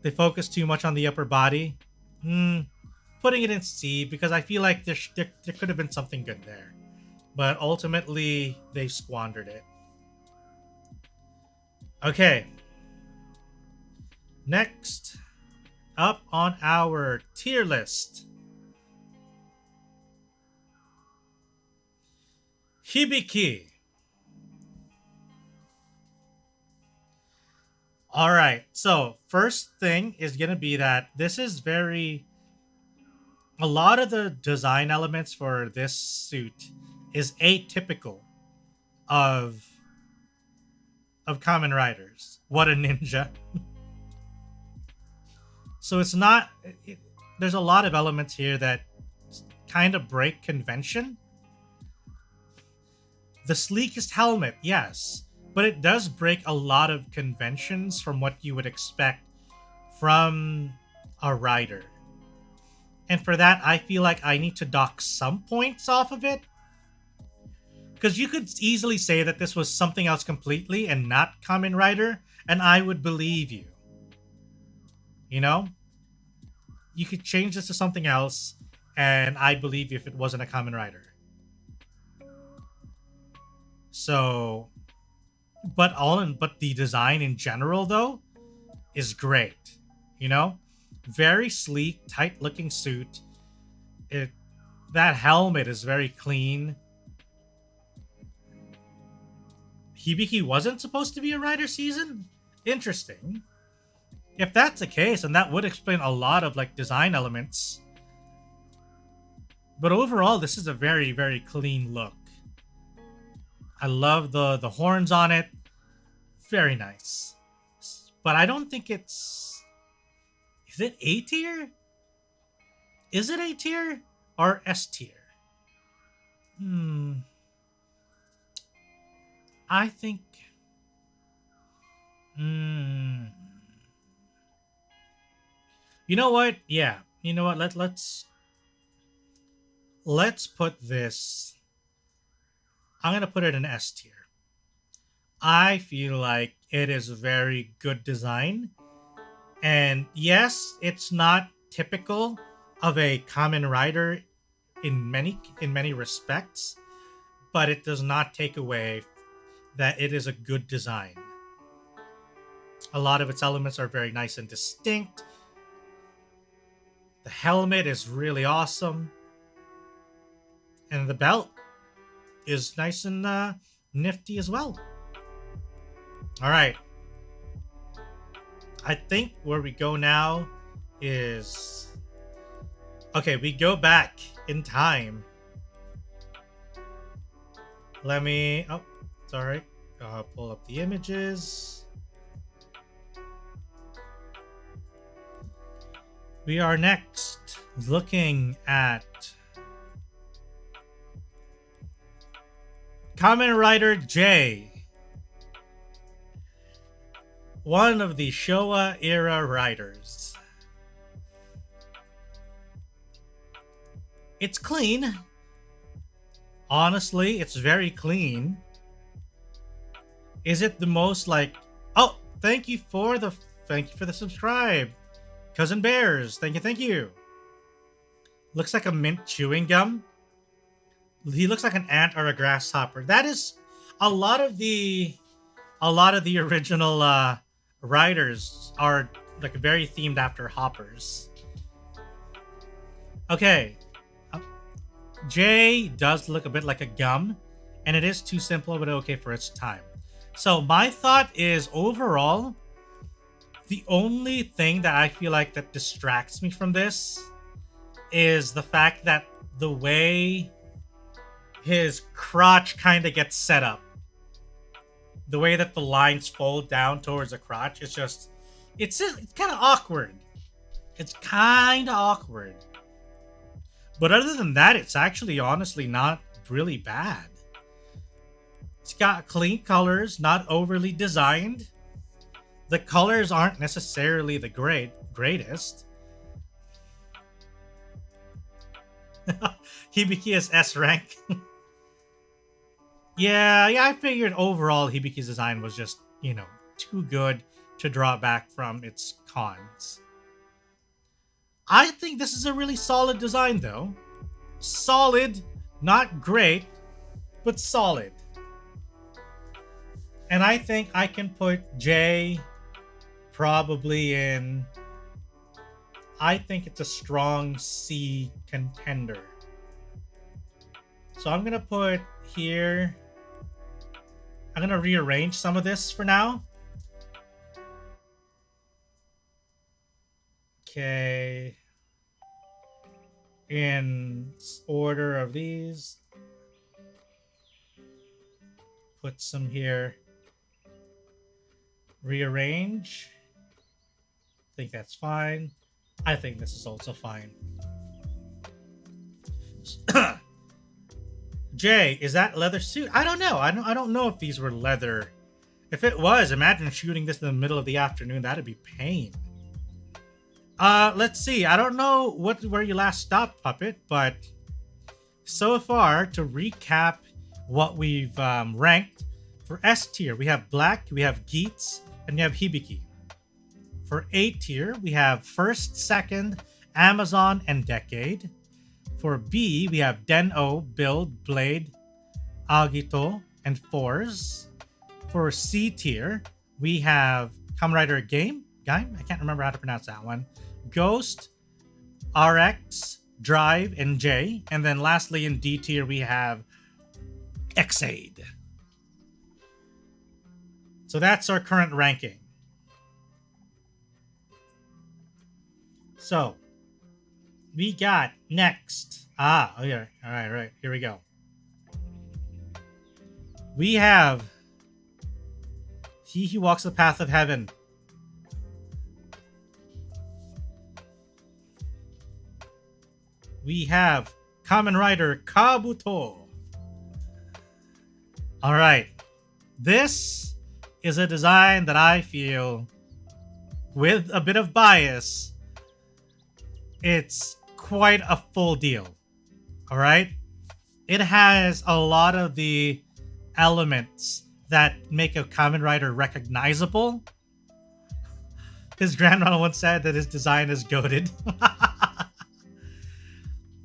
They focus too much on the upper body. Putting it in C because I feel like there could have been something good there. But ultimately, they squandered it. Okay. Next up on our tier list. Hibiki. Alright, so first thing is going to be that this is a lot of the design elements for this suit is atypical of Kamen Riders. What a ninja. So it's not... there's a lot of elements here that kind of break convention. The sleekest helmet, yes. But it does break a lot of conventions from what you would expect from a rider. And for that, I feel like I need to dock some points off of it. Because you could easily say that this was something else completely and not Kamen Rider, and I would believe you. You know? You could change this to something else, and I'd believe you if it wasn't a Kamen Rider. So... But the design in general, though, is great. You know? Very sleek, tight-looking suit. That helmet is very clean. Hibiki wasn't supposed to be a rider season? Interesting. If that's the case, then that would explain a lot of, like, design elements. But overall, this is a very, very clean look. I love the horns on it. Very nice. But I don't think it's... Is it A tier? Is it A tier or S tier? I think... You know what? Yeah. You know what? Let's put this... I'm going to put it in S tier. I feel like it is very good design. And yes, it's not typical of a Kamen Rider in many respects, but it does not take away that it is a good design. A lot of its elements are very nice and distinct. The helmet is really awesome. And the belt is nice and nifty as well. All right. I think where we go now is... Okay, we go back in time. Let me... Oh, sorry. Pull up the images. We are next looking at Kamen Rider J. One of the Showa era riders. It's clean. Honestly, it's very clean. Is it the most like... Oh, thank you for the subscribe. Cousin Bears, thank you. Looks like a mint chewing gum. He looks like an ant or a grasshopper. That is a lot of the original riders are like very themed after hoppers. Okay. Jay does look a bit like a gum, and it is too simple, but okay for its time. So my thought is overall, the only thing that I feel like that distracts me from this is the fact that the way his crotch kind of gets set up. The way that the lines fold down towards the crotch, it's kind of awkward. It's kind of awkward. But other than that, it's actually honestly not really bad. It's got clean colors, not overly designed. The colors aren't necessarily the greatest. Hibiki is S rank. Yeah, I figured overall Hibiki's design was just, too good to draw back from its cons. I think this is a really solid design, though. Solid, not great, but solid. And I think I can put J probably in... I think it's a strong C contender. So I'm going to put here... I'm going to rearrange some of this for now. Okay. In order of these. Put some here. Rearrange. I think that's fine. I think this is also fine. Jay, is that leather suit? I don't know. I don't know if these were leather. If it was, imagine shooting this in the middle of the afternoon. That'd be pain. Let's see. I don't know where you last stopped, Puppet, but so far, to recap what we've ranked, for S tier, we have Black, we have Geets, and we have Hibiki. For A tier, we have First, Second, Amazon, and Decade. For B, we have Den-O, Build, Blade, Agito, and Force. For C tier, we have Kamen Rider Game? I can't remember how to pronounce that one. Ghost, RX, Drive, and J. And then lastly, in D tier, we have Xaid. So that's our current ranking. So, we got next Ah, okay. All right. Here we go. We have He Who Walks the Path of Heaven. We have Kamen Rider Kabuto. All right. This is a design that I feel, with a bit of bias, it's quite a full deal. All right. It has a lot of the elements that make a Kamen Rider recognizable. His grandma once said that his design is goated.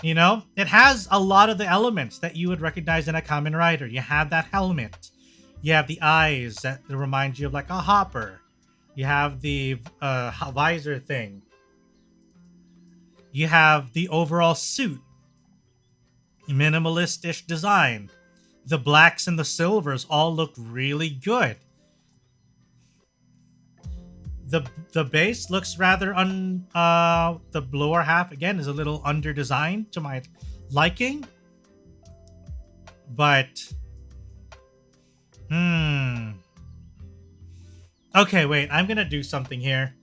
You know, it has a lot of the elements that you would recognize in a Kamen Rider. You have that helmet. You have the eyes that remind you of like a hopper. You have the visor thing. You have the overall suit. Minimalist-ish design. The blacks and the silvers all look really good. The base looks rather the lower half again is a little under-designed to my liking. But okay, wait, I'm gonna do something here.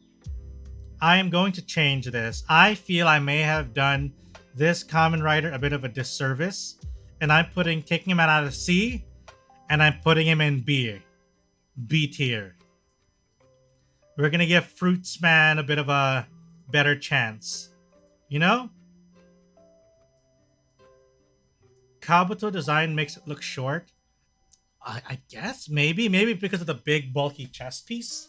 I am going to change this. I feel I may have done this Kamen Rider a bit of a disservice, and I'm taking him out of C, and I'm putting him in B tier. We're gonna give Fruitsman a bit of a better chance, you know? Kabuto design makes it look short. I guess maybe because of the big bulky chest piece,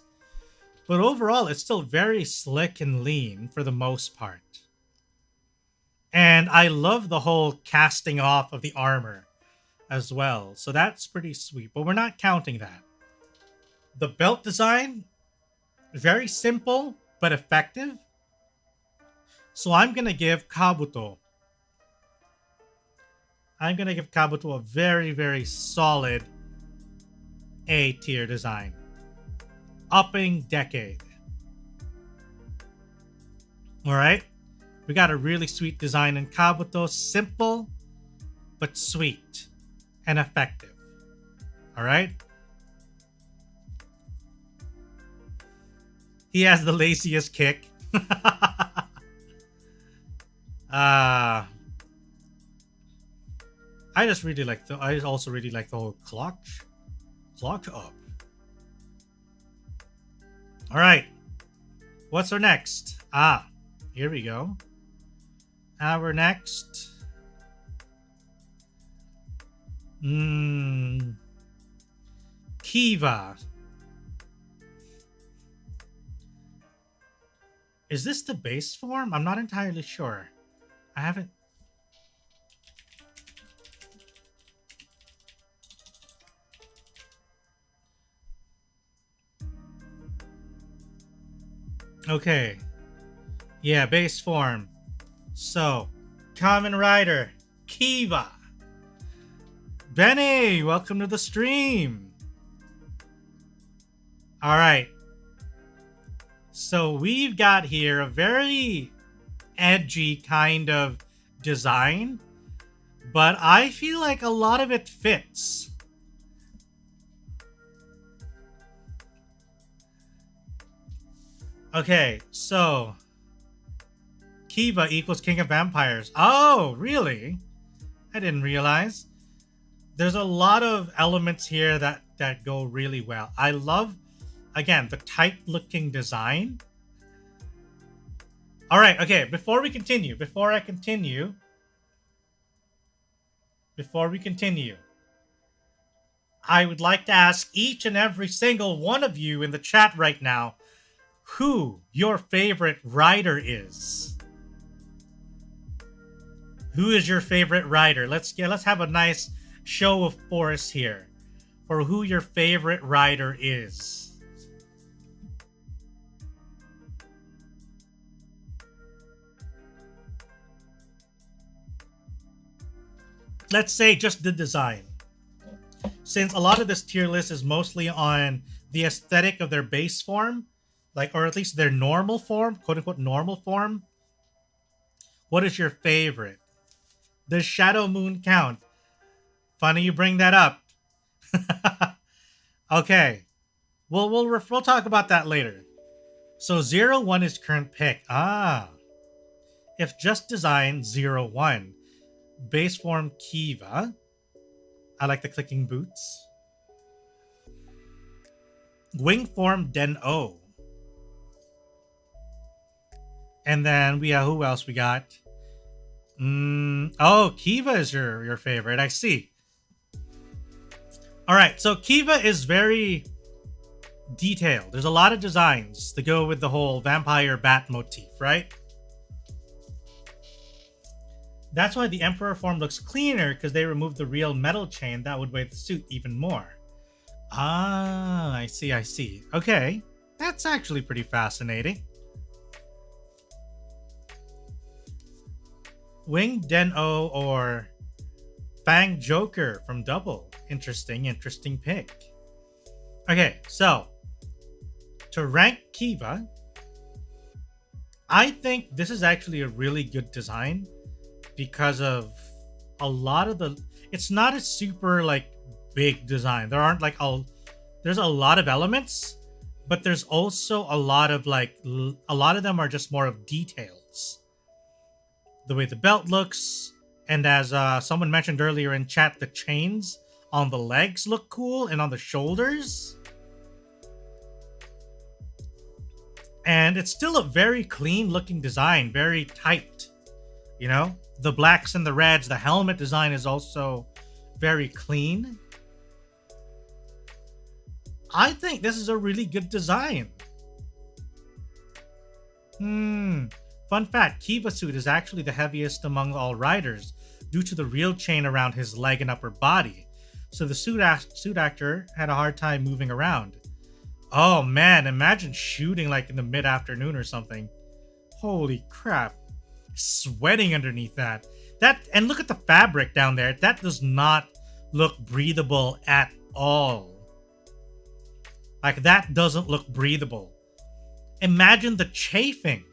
but overall it's still very slick and lean for the most part. And I love the whole casting off of the armor as well. So that's pretty sweet, but we're not counting that. The belt design, very simple, but effective. So I'm going to give Kabuto a very, very solid A tier design. Upping decade. Alright? We got a really sweet design in Kabuto. Simple, but sweet and effective. Alright? He has the laziest kick. I also really like the whole clock up. All right. What's our next? Here we go. Our next. Kiva. Is this the base form? I'm not entirely sure. I haven't... Okay. Yeah, base form. So, Kamen Rider, Kiva. Benny, welcome to the stream. All right. So we've got here a very edgy kind of design, but I feel like a lot of it fits. Okay, so Kiva equals King of Vampires. Oh, really? I didn't realize. There's a lot of elements here that go really well. I love, again, the tight-looking design. All right, okay, before we continue, I would like to ask each and every single one of you in the chat right now who your favorite rider is. Who is your favorite rider? Let's have a nice show of force here for who your favorite rider is. Let's say just the design. Since a lot of this tier list is mostly on the aesthetic of their base form, like, or at least their normal form, quote unquote normal form. What is your favorite? Does Shadow Moon count? Funny you bring that up. Okay. We'll talk about that later. So 01 is current pick. If just design 01. Base form Kiva. I like the clicking boots. Wing form Den-O. And then we have, who else we got? Oh, Kiva is your favorite. I see. All right, so Kiva is very detailed. There's a lot of designs to go with the whole vampire bat motif, right? That's why the Emperor form looks cleaner, because they removed the real metal chain that would weigh the suit even more. Ah, I see. Okay, that's actually pretty fascinating. Wing Den-O or Fang Joker from Double. Interesting pick. Okay, so to rank Kiva, I think this is actually a really good design because of a lot of the... It's not a super, like, big design. There aren't, like, there's a lot of elements, but there's also a lot of, like, a lot of them are just more of details. The way the belt looks, and as someone mentioned earlier in chat, the chains on the legs look cool, and on the shoulders. And it's still a very clean looking design, very tight. You know, the blacks and the reds, the helmet design is also very clean. I think this is a really good design. Fun fact, Kiva suit is actually the heaviest among all riders due to the real chain around his leg and upper body. So the suit actor had a hard time moving around. Oh man, imagine shooting like in the mid-afternoon or something. Holy crap. Sweating underneath that. And look at the fabric down there. That does not look breathable at all. Like, that doesn't look breathable. Imagine the chafing.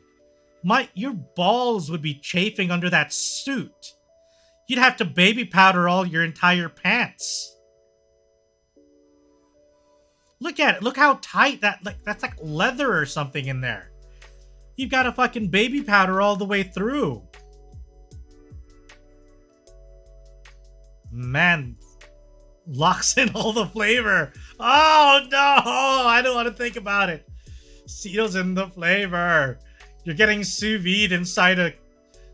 Your balls would be chafing under that suit. You'd have to baby powder all your entire pants. Look at it. Look how tight that's like leather or something in there. You've got to fucking baby powder all the way through. Man, locks in all the flavor. Oh no, I don't want to think about it. Seals in the flavor. You're getting sous vide inside a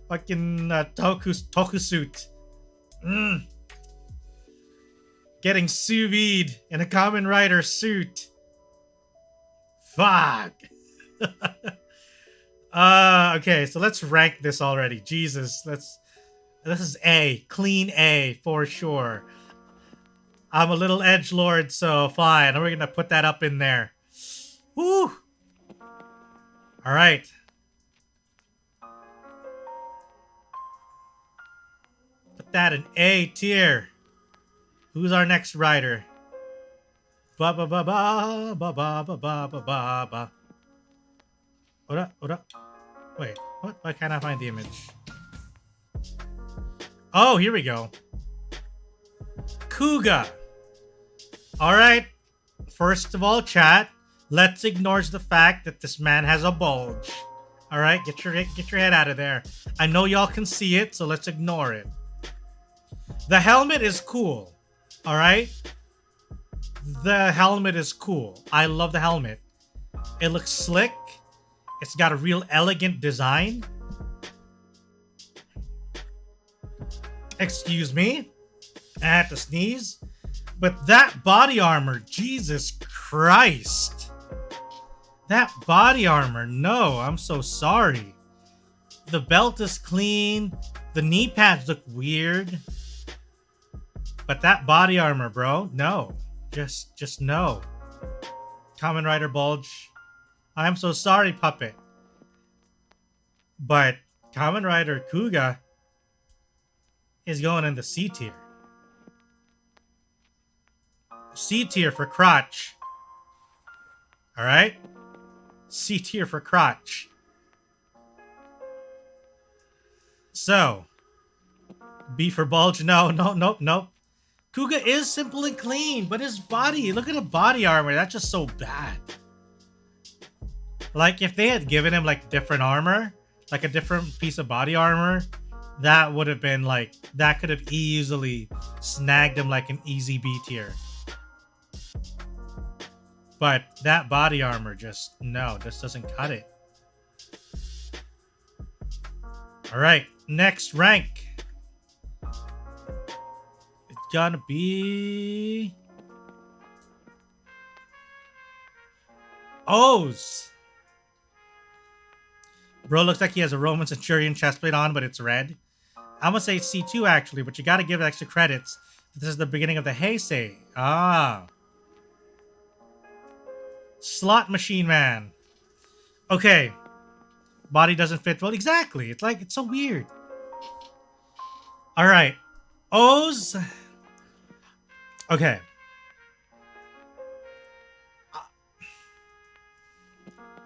fucking toku suit. Getting sous vide in a Kamen Rider suit. Fuck. Okay, so let's rank this already. Jesus, this is A. Clean A for sure. I'm a little edgelord, so fine. We're gonna put that up in there. Woo! Alright. Put that in A tier. Who's our next rider? Ba ba ba ba ba ba ba ba ba ba ba. Ora. Wait, what? Why can't I find the image? Oh, here we go. Kuga. Alright. First of all, chat, let's ignore the fact that this man has a bulge. Alright, get your head out of there. I know y'all can see it, so let's ignore it. The helmet is cool. Alright? The helmet is cool. I love the helmet. It looks slick. It's got a real elegant design. Excuse me. I had to sneeze. But that body armor, Jesus Christ. That body armor, no, I'm so sorry. The belt is clean. The knee pads look weird. But that body armor, bro, no. Just no. Kamen Rider bulge. I'm so sorry, puppet. But Kamen Rider Kuga is going in the C tier. C tier for crotch. Alright? C tier for crotch. So, B for bulge. No, no, nope, nope. Kuga is simple and clean, but his body, look at the body armor. That's just so bad. Like, if they had given him, like, different armor, like a different piece of body armor, that would have been, like, that could have easily snagged him like an easy B tier. But that body armor just, no, this doesn't cut it. Alright, next rank. It's gonna be... O's. Bro looks like he has a Roman Centurion chestplate on, but it's red. I'm gonna say C2 actually, but you gotta give it extra credits. This is the beginning of the Heisei. Ah. Slot Machine Man. Okay. Body doesn't fit well. Exactly. It's like, it's so weird. Alright. O's. Okay.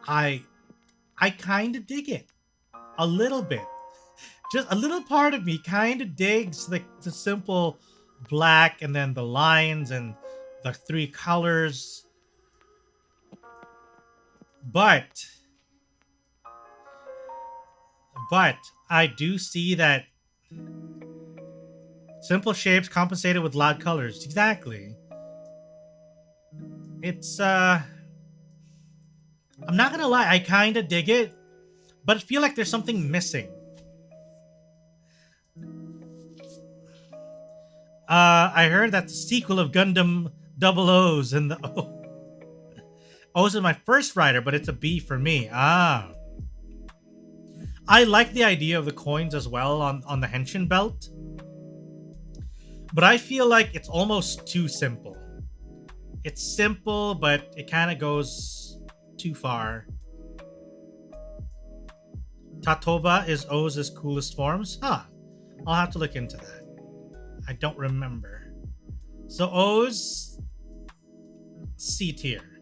I kind of dig it. A little bit. Just a little part of me kind of digs the simple black and then the lines and the three colors. But I do see that simple shapes compensated with loud colors. Exactly. It's I'm not gonna lie, I kinda dig it, but I feel like there's something missing. I heard that the sequel of Gundam Double O's and the O's is my first rider, but it's a B for me. Ah. I like the idea of the coins as well on the Henshin belt. But I feel like it's almost too simple. It's simple, but it kind of goes too far. Tatoba is O's coolest forms? Huh. I'll have to look into that. I don't remember. So O's C tier.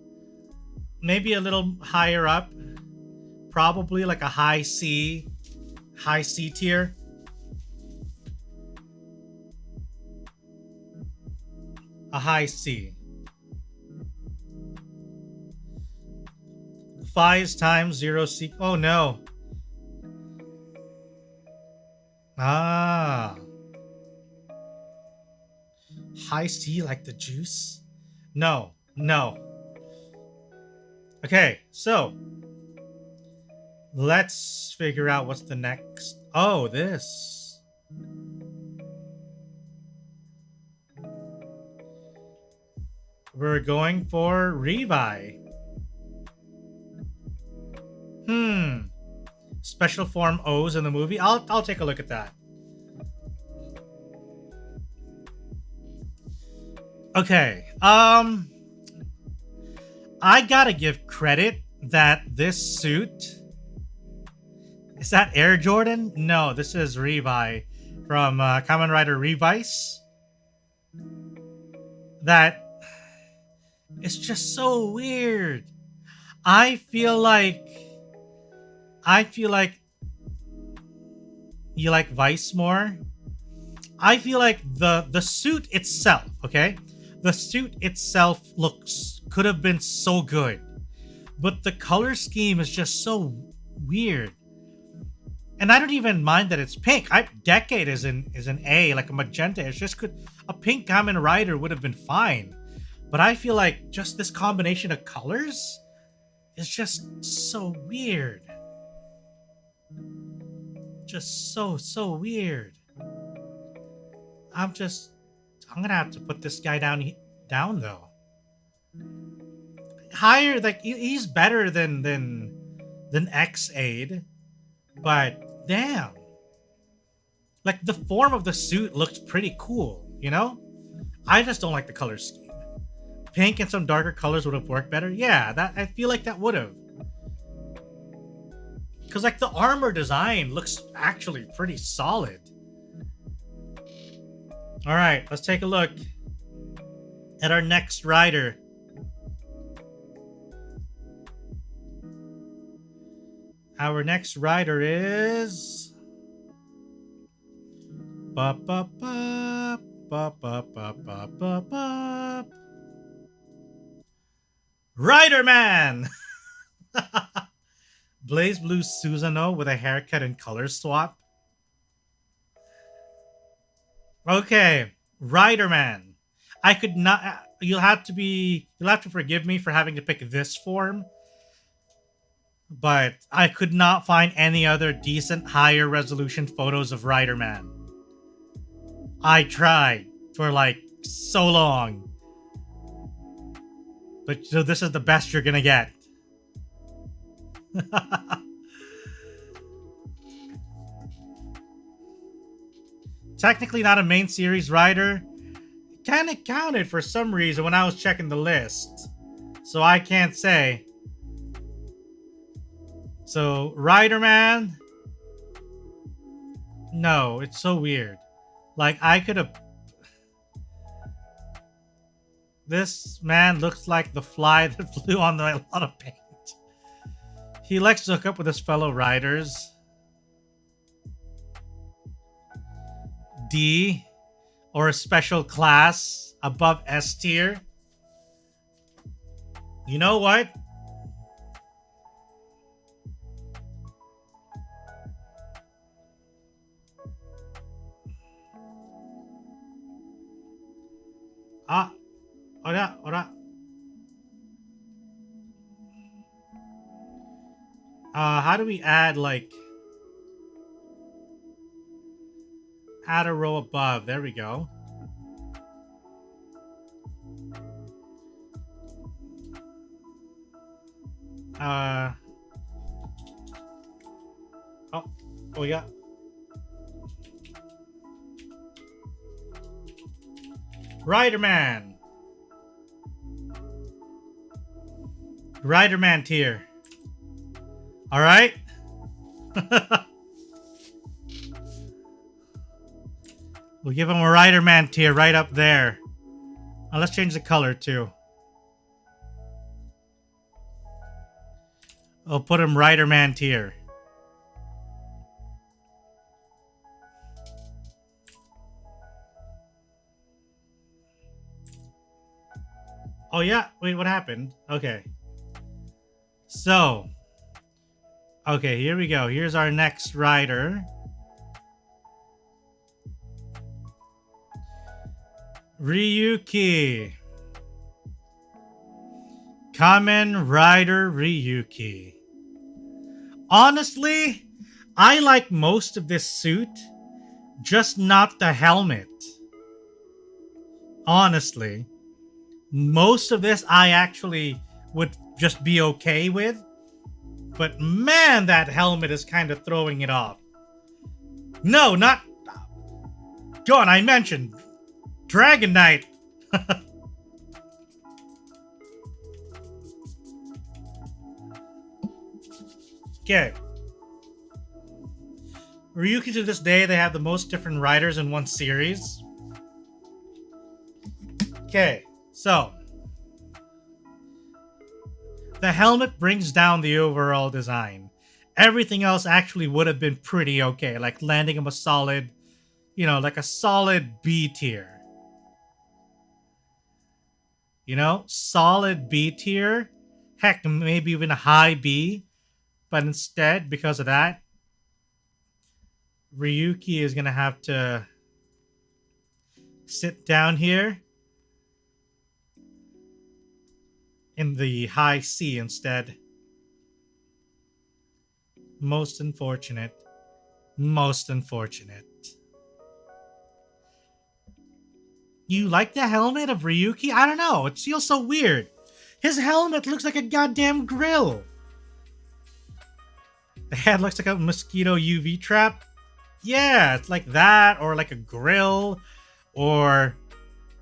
Maybe a little higher up. Probably like a high C tier. A high C. 5 times 0 C. Oh no. Ah. High C like the juice? No. No. Okay, so let's figure out what's the next. Oh, this. We're going for Revi. Special form O's in the movie. I'll take a look at that. Okay. I gotta give credit that this suit. Is that Air Jordan? No, this is Revi from Kamen Rider Revice. That it's just so weird. I feel like you like Vice more. I feel like the suit itself, okay? The suit itself could have been so good. But the color scheme is just so weird. And I don't even mind that it's pink. Decade is an A, like a magenta. It's just a pink Kamen Rider would have been fine. But I feel like just this combination of colors is just so weird. Just so weird. I'm gonna have to put this guy down though. Higher, like he's better than X-Aid, but damn, like the form of the suit looks pretty cool, you know? I just don't like the color scheme. Pink and some darker colors would have worked better. Yeah, I feel like that would have. Because like the armor design looks actually pretty solid. All right, let's take a look at our next rider. Our next rider is ba ba ba ba ba ba ba ba ba. Rider Man. Blaze Blue Susanoo with a haircut and color swap. Okay, Rider Man. I could not. You'll have to forgive me for having to pick this form. But I could not find any other decent higher resolution photos of Rider Man. I tried for like so long. But so this is the best you're gonna get. Technically not a main series rider. Kind of counted for some reason when I was checking the list. So I can't say. So, Rider Man. No, it's so weird. Like, I could have... This man looks like the fly that flew on a lot of paint. He likes to hook up with his fellow riders. D. Or a special class above S tier. You know what? Ora. How do we add, like... Add a row above. There we go. Oh yeah. Rider Man. Rider Man tier. All right. We'll give him a Rider Man tier right up there. Let's change the color too. I'll put him Rider Man tier. Oh yeah, wait, what happened? Okay. So. Okay, here we go. Here's our next rider. Ryuki. Kamen Rider Ryuki. Honestly, I like most of this suit, just not the helmet. Honestly. Most of this I actually would just be okay with. But man, that helmet is kind of throwing it off. No, not... Go on, I mentioned Dragon Knight. Okay. Ryuki to this day, they have the most different riders in one series. Okay, so... The helmet brings down the overall design. Everything else actually would have been pretty okay. Like landing him a solid, you know, like a solid B tier. You know, solid B tier. Heck, maybe even a high B. But instead, because of that, Ryuki is going to have to sit down here in the high C instead. Most unfortunate. Most unfortunate. You like the helmet of Ryuki? I don't know. It feels so weird. His helmet looks like a goddamn grill. The head looks like a mosquito UV trap. Yeah, it's like that, or like a grill, or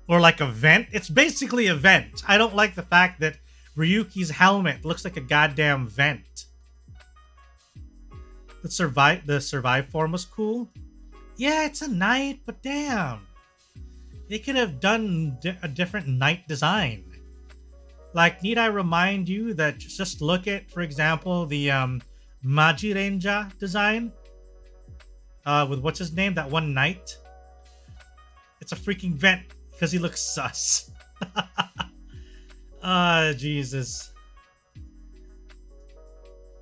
like a vent. It's basically a vent. I don't like the fact that Ryuki's helmet looks like a goddamn vent. The survive form was cool. Yeah, it's a knight, but damn. They could have done a different knight design. Like, need I remind you that just look at, for example, the Mage Ranger design? With what's his name? That one knight? It's a freaking vent because he looks sus. Jesus.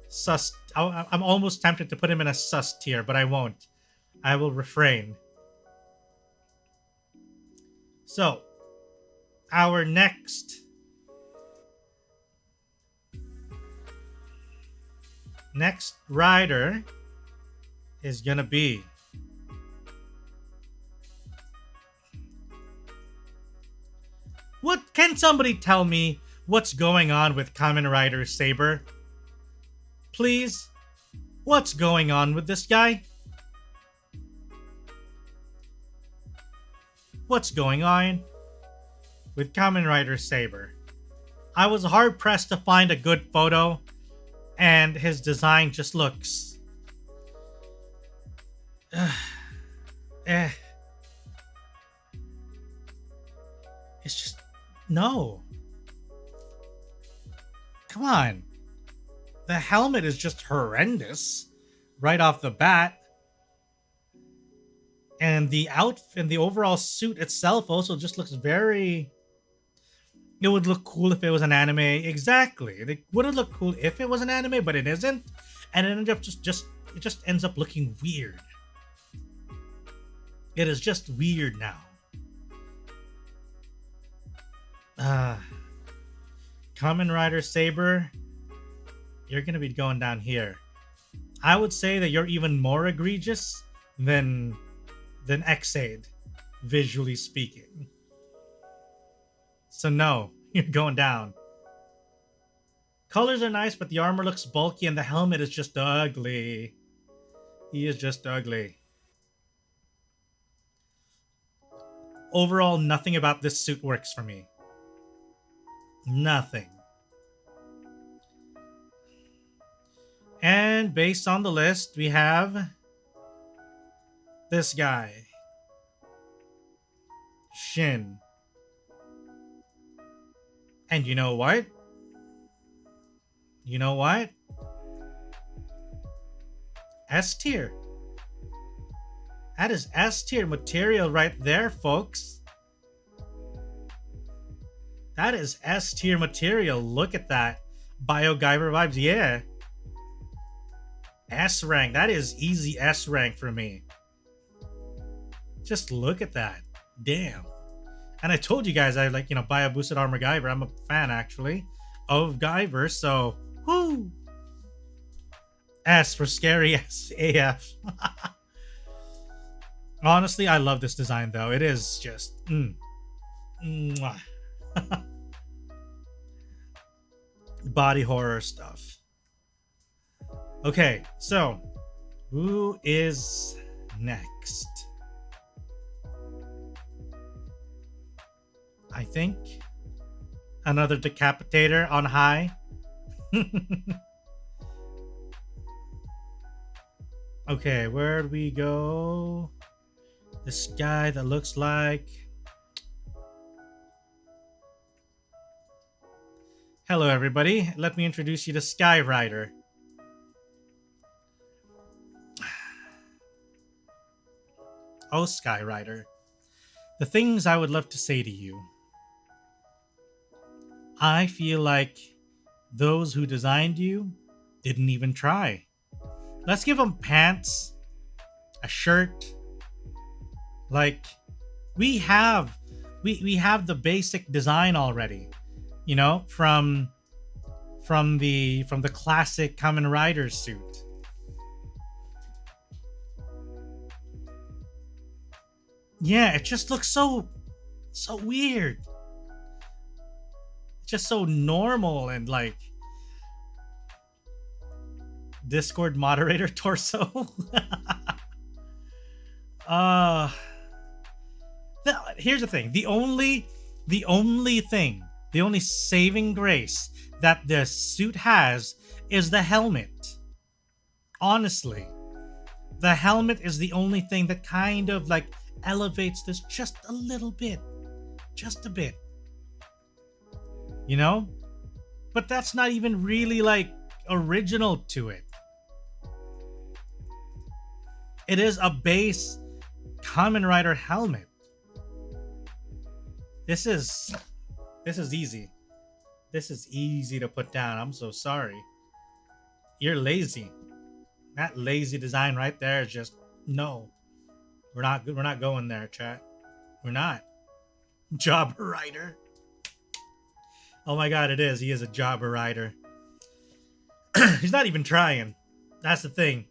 Sus. I'm almost tempted to put him in a sus tier, but I won't. I will refrain. So, our next rider is gonna be what? Can somebody tell me what's going on with Kamen Rider Saber? Please? What's going on with this guy? What's going on with Kamen Rider Saber? I was hard pressed to find a good photo, and his design just looks It's just no. Come on. The helmet is just horrendous right off the bat. And the outfit and the overall suit itself also just looks very... It would look cool if it was an anime. Exactly. It wouldn't look cool if it was an anime, but it isn't. And it ended up it just ends up looking weird. It is just weird now. Kamen Rider Saber, you're gonna be going down here. I would say that you're even more egregious than Xaid, visually speaking. So no, you're going down. Colors are nice, but the armor looks bulky and the helmet is just ugly. He is just ugly. Overall, nothing about this suit works for me. Nothing. And based on the list, we have this guy, Shin. And you know what? You know what? S tier. That is S tier material right there, folks. That is S tier material. Look at that. BioGyver vibes. Yeah. S rank. That is easy S rank for me. Just look at that. Damn. And I told you guys I like, buy a boosted armor Guyver. I'm a fan, actually, of Guyver. So, whoo. S for scary AF. Honestly, I love this design, though. It is just... body horror stuff. Okay, so who is next? I think another decapitator on high. Okay, where do we go? This guy that looks like... Hello, everybody. Let me introduce you to Sky Rider. Oh, Sky Rider. The things I would love to say to you. I feel like those who designed you didn't even try. Let's give them pants, a shirt. Like, we have the basic design already. From the classic Kamen Rider suit. Yeah, it just looks so weird. It's just so normal and like Discord moderator torso. Here's the thing. The only saving grace that this suit has is the helmet. Honestly, the helmet is the only thing that kind of like elevates this just a little bit. Just a bit. But that's not even really like original to it. It is a base Kamen Rider helmet. This is easy. This is easy to put down. I'm so sorry. You're lazy. That lazy design right there is just no. We're not good. We're not going there, chat. We're not. Jobber Rider. Oh my god, it is. He is a Jobber Rider. He's not even trying. That's the thing.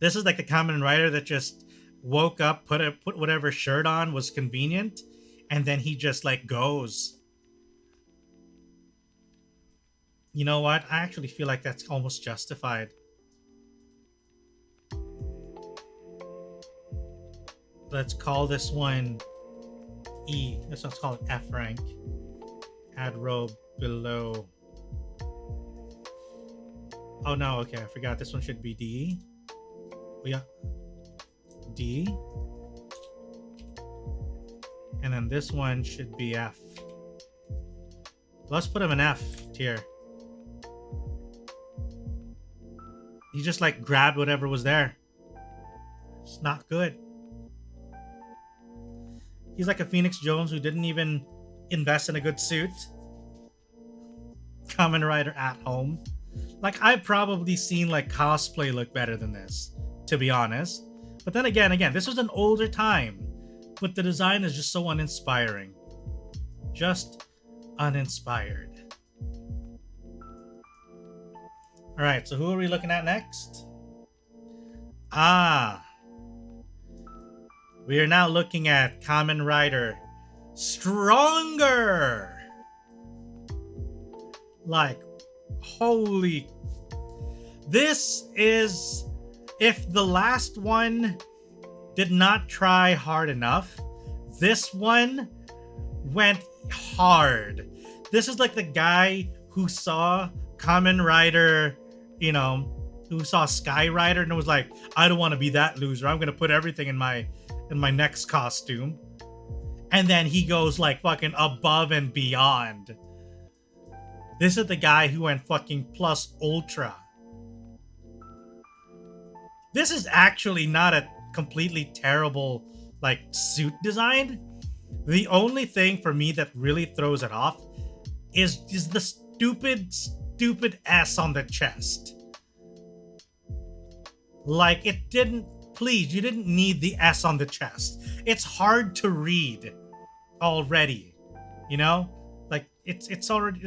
This is like the Kamen Rider that just woke up, put whatever shirt on was convenient, and then he just like goes. You know what? I actually feel like that's almost justified. Let's call this one E. Let's call it F rank. Add row below. Oh no, okay, I forgot. This one should be D. Oh yeah. D. And then this one should be F. Let's put him in F tier. He just like grabbed whatever was there. It's not good. He's like a Phoenix Jones who didn't even invest in a good suit. Kamen Rider at home. Like, I've probably seen like cosplay look better than this, to be honest. But then again, this was an older time. But the design is just so uninspiring. Just uninspired. Alright, so who are we looking at next? We are now looking at Kamen Rider Stronger! Like, holy... This is... If the last one did not try hard enough, this one went hard. This is like the guy who saw Kamen Rider, you know, who saw Sky Rider and was like, I don't want to be that loser. I'm gonna put everything in my next costume. And then he goes like fucking above and beyond. This is the guy who went fucking plus ultra. This is actually not a completely terrible like suit design. The only thing for me that really throws it off is the stupid S on the chest. Like, it didn't... Please, you didn't need the S on the chest. It's hard to read already, you know? Like, it's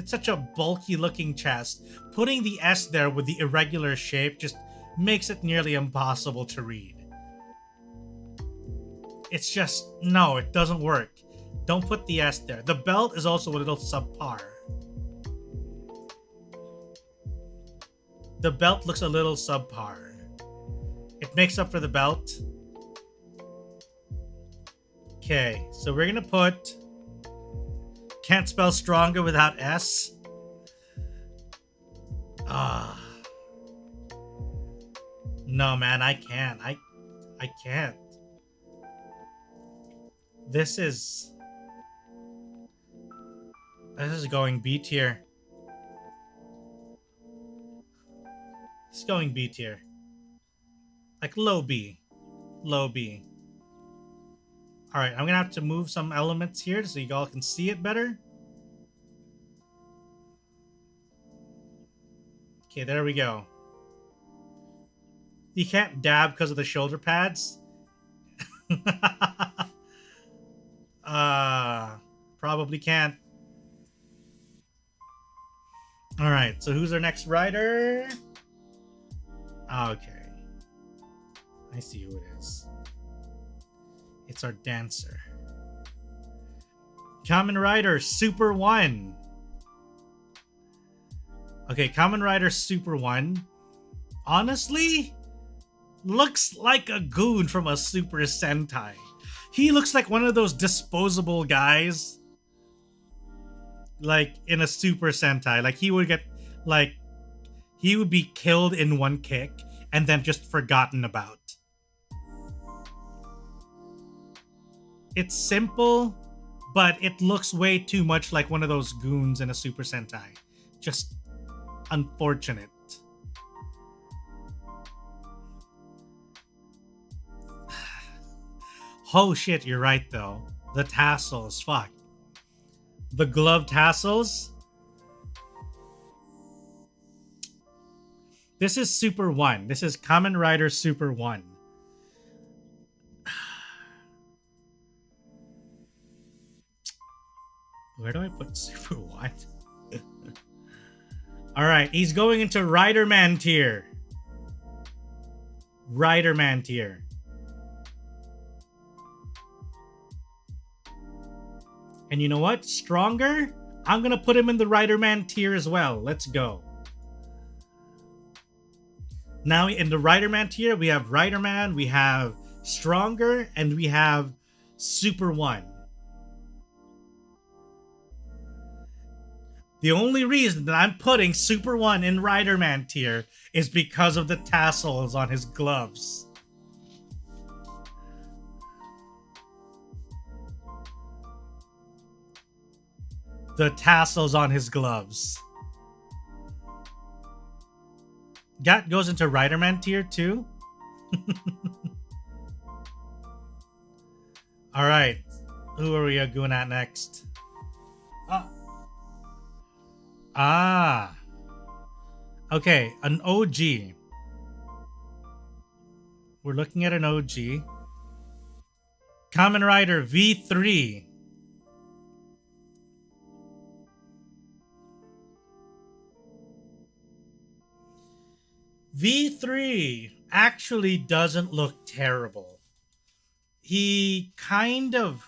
such a bulky looking chest. Putting the S there with the irregular shape just makes it nearly impossible to read. It's just, no, it doesn't work. Don't put the S there. The belt is also a little subpar. The belt looks a little subpar. It makes up for the belt. Okay, so we're gonna put... Can't spell stronger without S. No, man, I can't. I can't. This is going B tier. It's going B tier. Like low B. Low B. Alright, I'm gonna have to move some elements here so you all can see it better. Okay, there we go. You can't dab because of the shoulder pads. Probably can't. Alright, so who's our next rider? Okay. I see who it is. It's our dancer. Kamen Rider Super 1. Okay, Kamen Rider Super 1. Honestly, looks like a goon from a Super Sentai. He looks like one of those disposable guys. Like, in a Super Sentai. Like, he would get, like... He would be killed in one kick and then just forgotten about. It's simple, but it looks way too much like one of those goons in a Super Sentai. Just unfortunate. Oh shit, you're right though. The tassels, fuck. The glove tassels. This is Super 1. This is Kamen Rider Super 1. Where do I put Super 1? Alright, he's going into Riderman tier. Riderman tier. And you know what? Stronger? I'm gonna put him in the Riderman tier as well. Let's go. Now in the Riderman tier, we have Riderman, we have Stronger, and we have Super 1. The only reason that I'm putting Super 1 in Riderman tier is because of the tassels on his gloves. The tassels on his gloves. That goes into Riderman tier too. All right, who are we going at next? Okay, an OG. We're looking at an OG. Kamen Rider V3. V3 actually doesn't look terrible. He kind of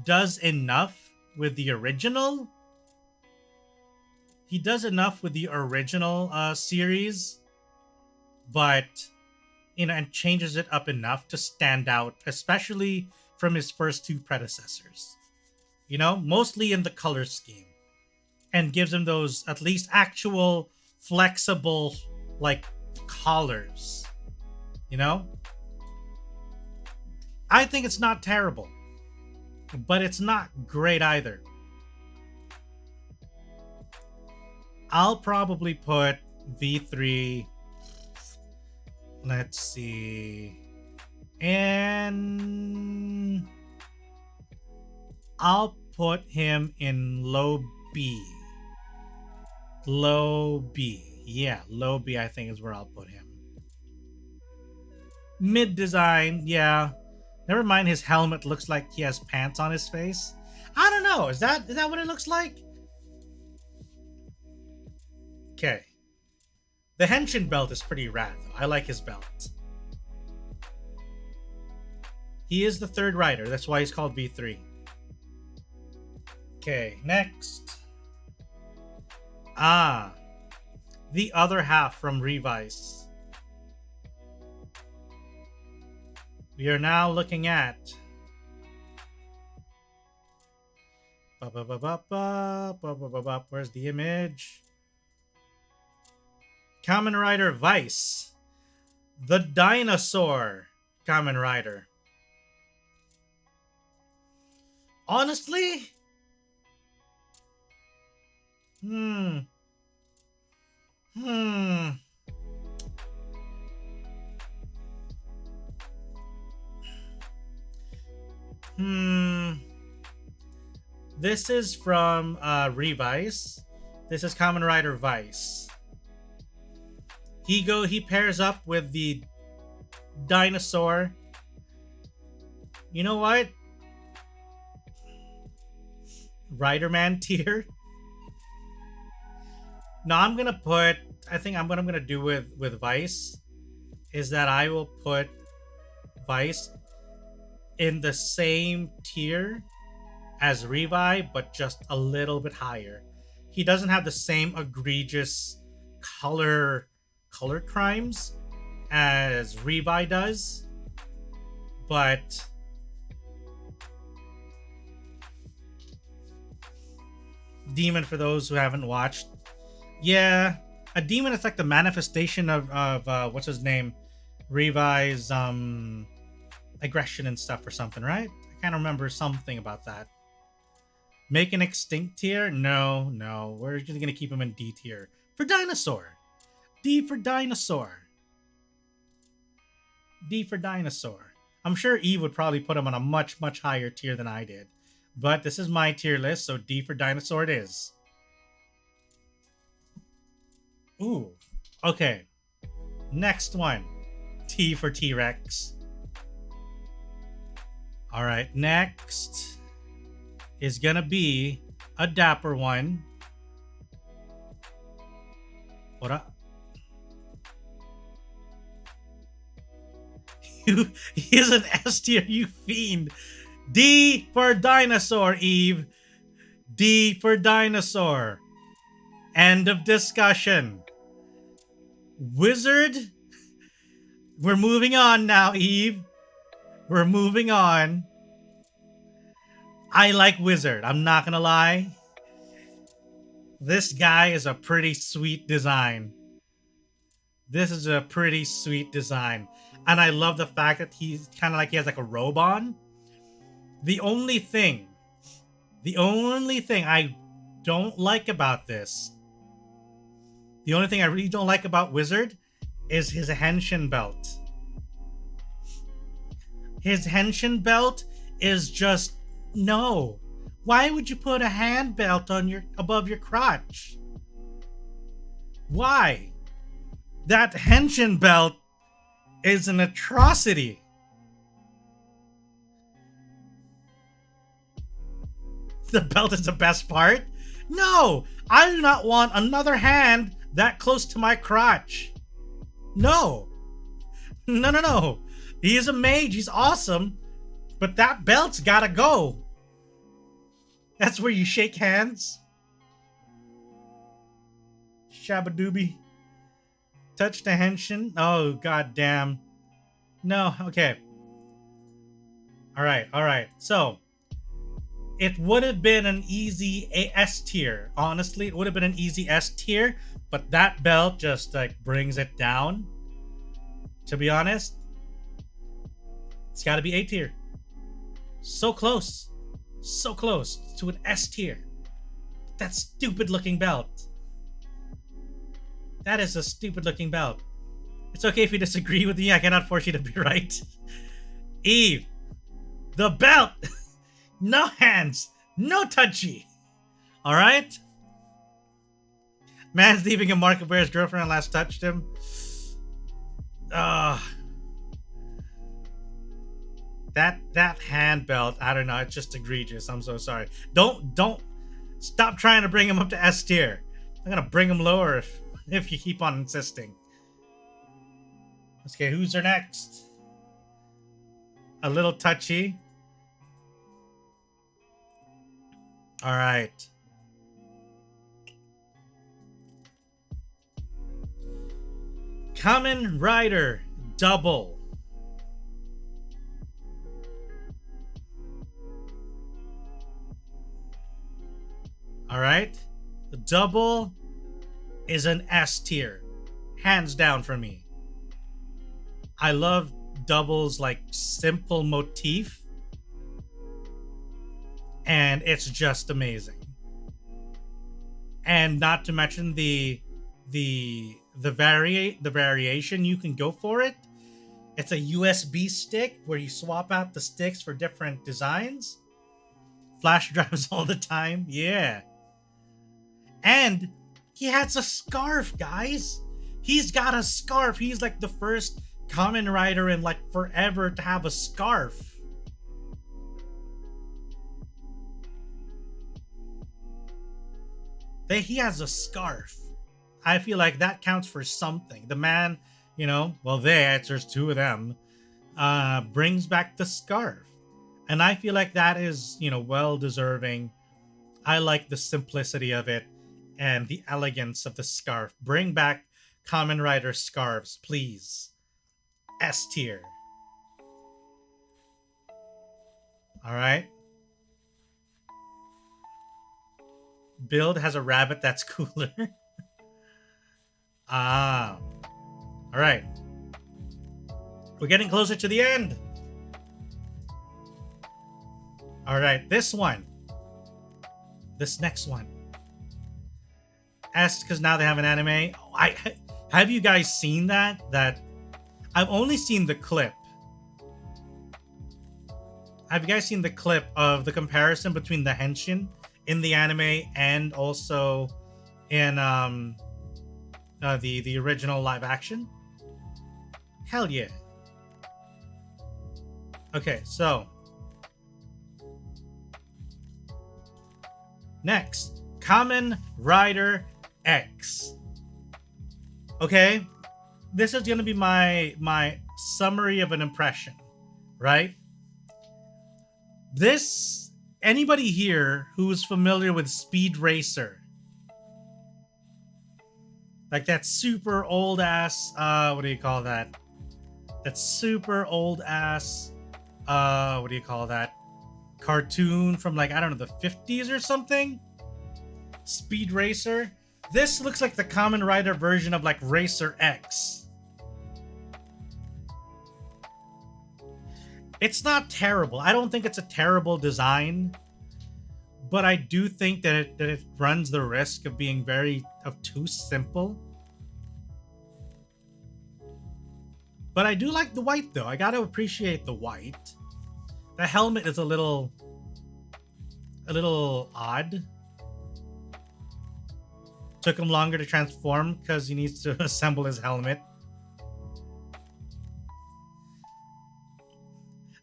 does enough with the original. He does enough with the original series, but and changes it up enough to stand out, especially from his first two predecessors. Mostly in the color scheme, and gives him those at least actual flexible collars. I think it's not terrible, but it's not great either. I'll probably put V3, let's see, and I'll put him in low B. Low B. Yeah, low B I think is where I'll put him. Mid design, yeah. Never mind, his helmet looks like he has pants on his face. I don't know. Is that what it looks like? Okay. The Henshin belt is pretty rad, though. I like his belt. He is the third rider. That's why he's called V3. Okay, next. The other half from Revise. We are now looking at where's the image? Kamen Rider Vice, the dinosaur Kamen Rider. Honestly, This is from Revice. This is Kamen Rider Vice. He pairs up with the dinosaur. You know what? Riderman tier. No, I'm gonna put. I think what I'm gonna do with Vice is that I will put Vice in the same tier as Revi, but just a little bit higher. He doesn't have the same egregious color crimes as Revi does, but demon, for those who haven't watched, yeah, a demon is like the manifestation of what's his name, Revi's aggression and stuff or something, right? I can't remember, something about that. Make an extinct tier? No, we're just gonna keep him in D tier for dinosaur. D for dinosaur. D for dinosaur. I'm sure Eve would probably put him on a much higher tier than I did, But this is my tier list, so D for dinosaur it is. Ooh. Okay. Next one. T for T-Rex. Alright, next is gonna be a dapper one. Ora. He is an S tier, you fiend. D for dinosaur, Eve. D for dinosaur. End of discussion. Wizard. We're moving on now, Eve. We're moving on. I like Wizard. I'm not gonna lie. This guy is a pretty sweet design. This is a pretty sweet design. And I love the fact that he's kind of like he has like a robe on. The only thing I don't like about this, the only thing I really don't like about Wizard is his henshin belt. His henshin belt is just, no. Why would you put a hand belt on your above your crotch? Why? That henshin belt is an atrocity. The belt is the best part? No! I do not want another hand that close to my crotch. No. No, no, no. He is a mage. He's awesome. But that belt's gotta go. That's where you shake hands. Shabadoobie. Touch the henshin. Oh, goddamn. No, okay. Alright. So, it would have been an easy S tier. Honestly, it would have been an easy S tier. But that belt just, like, brings it down. To be honest, it's gotta be A tier. So close. So close to an S tier. That stupid looking belt. That is a stupid looking belt. It's okay if you disagree with me. I cannot force you to be right. Eve. The belt. No hands. No touchy. Alright? Man's leaving a mark of where his girlfriend last touched him. That hand belt, I don't know, it's just egregious. I'm so sorry. Don't stop trying to bring him up to S tier. I'm gonna bring him lower if you keep on insisting. Okay, who's our next? A little touchy. Alright. Kamen Rider Double. Alright. The Double is an S tier. Hands down for me. I love Double's like simple motif. And it's just amazing. And not to mention the variation you can go for it. It's a USB stick where you swap out the sticks for different designs. Flash drives all the time. Yeah. And he has a scarf, guys. He's got a scarf. He's like the first Kamen Rider in like forever to have a scarf. He has a scarf. I feel like that counts for something. The man, you know, well, there's two of them, brings back the scarf. And I feel like that is, you know, well deserving. I like the simplicity of it and the elegance of the scarf. Bring back Kamen Rider scarves, please. S tier. All right. Build has a rabbit that's cooler. All right. We're getting closer to the end. All right, this one. This next one. S, because now they have an anime. Oh, have you guys seen that? I've only seen the clip. have you guys seen the clip of the comparison between the henshin in the anime and also in the original live action? Hell yeah. Okay, so next, Kamen Rider X. Okay, this is gonna be my summary of an impression, right? This, anybody here who's familiar with Speed Racer, like that super old ass, what do you call that? That super old ass, what do you call that? Cartoon from like, I don't know, the 50s or something? Speed Racer. This looks like the Kamen Rider version of like Racer X. It's not terrible. I don't think it's a terrible design, but I do think that it runs the risk of being too simple. But I do like the white though. I gotta appreciate the white. The helmet is a little odd. Took him longer to transform because he needs to assemble his helmet.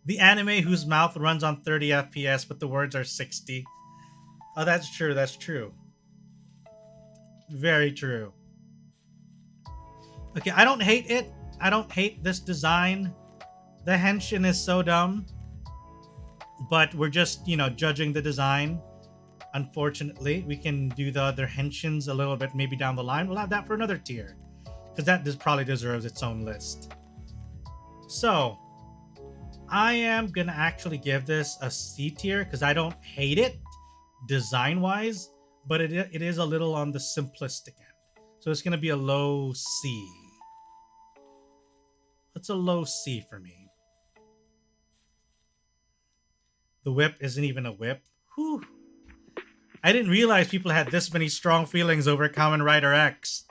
The anime whose mouth runs on 30 FPS, but the words are 60. Oh, that's true. That's true. Very true. Okay, I don't hate it. I don't hate this design. The henshin is so dumb. But we're just, judging the design. Unfortunately, we can do the other henshins a little bit maybe down the line. We'll have that for another tier. Because that probably deserves its own list. So, I am going to actually give this a C tier because I don't hate it design-wise. But it is a little on the simplistic end. So it's going to be a low C. It's a low C for me. The whip isn't even a whip. Whew. I didn't realize people had this many strong feelings over Kamen Rider X.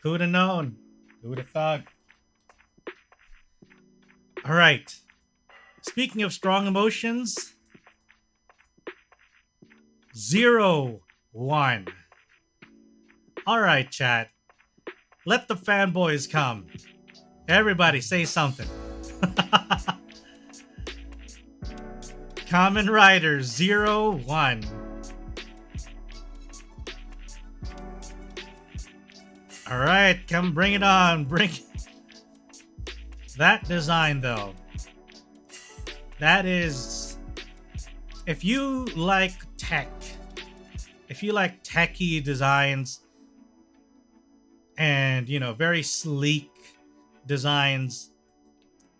Who would have known? Who would have thought? Alright. Speaking of strong emotions, 0, 1. Alright, chat. Let the fanboys come. Everybody say something. Kamen Rider 0, 1. Alright, come bring it on. Bring that design though. That is, if you like tech, if you like techie designs and, very sleek designs,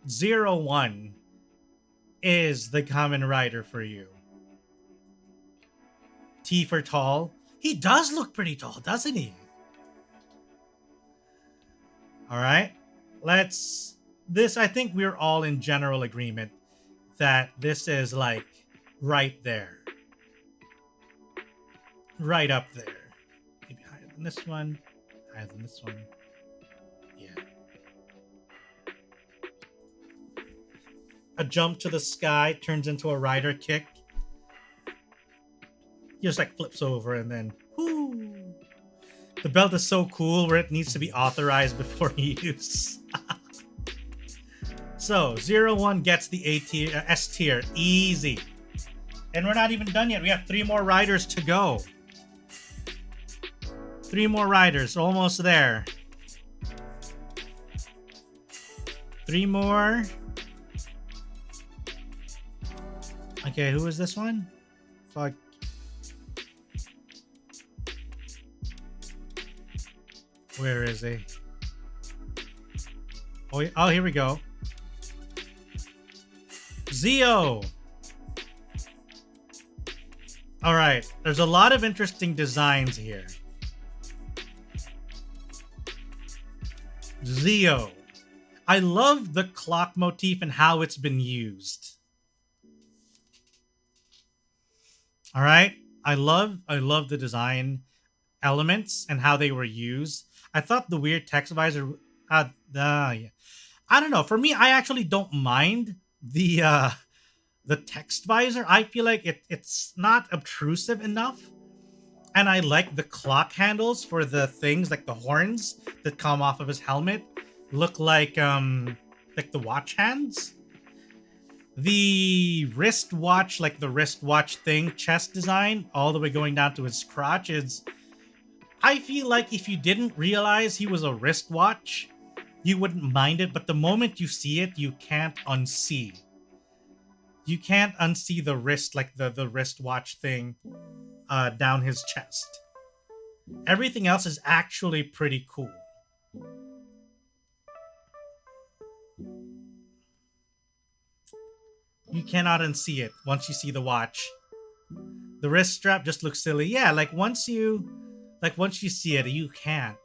0, 1 is the Kamen Rider for you. T for tall. He does look pretty tall, doesn't he? Alright. I think we're all in general agreement that this is like right there. Right up there. Maybe higher than this one. Higher than this one. Yeah. A jump to the sky turns into a rider kick. He just like flips over and then whoo. The belt is so cool where it needs to be authorized before use. So 0, 1 gets the A tier, S tier, easy. And we're not even done yet. We have 3 more riders to go. 3 more riders, almost there. 3 more. Okay, who is this one? Fuck. Where is he? Oh, here we go. Zio. All right, there's a lot of interesting designs here. Zio. I love the clock motif and how it's been used. All right, I love the design elements and how they were used. I thought the weird text visor, yeah. I don't know. For me, I actually don't mind the the text visor, I feel like it's not obtrusive enough. And I like the clock handles for the things, like the horns that come off of his helmet look like the watch hands. The wristwatch, like the wristwatch thing, chest design, all the way going down to his crotch is... I feel like if you didn't realize he was a wristwatch, you wouldn't mind it, but the moment you see it, you can't unsee. You can't unsee the wrist, like the wristwatch thing down his chest. Everything else is actually pretty cool. You cannot unsee it once you see the watch. The wrist strap just looks silly. Yeah, like once you see it, you can't.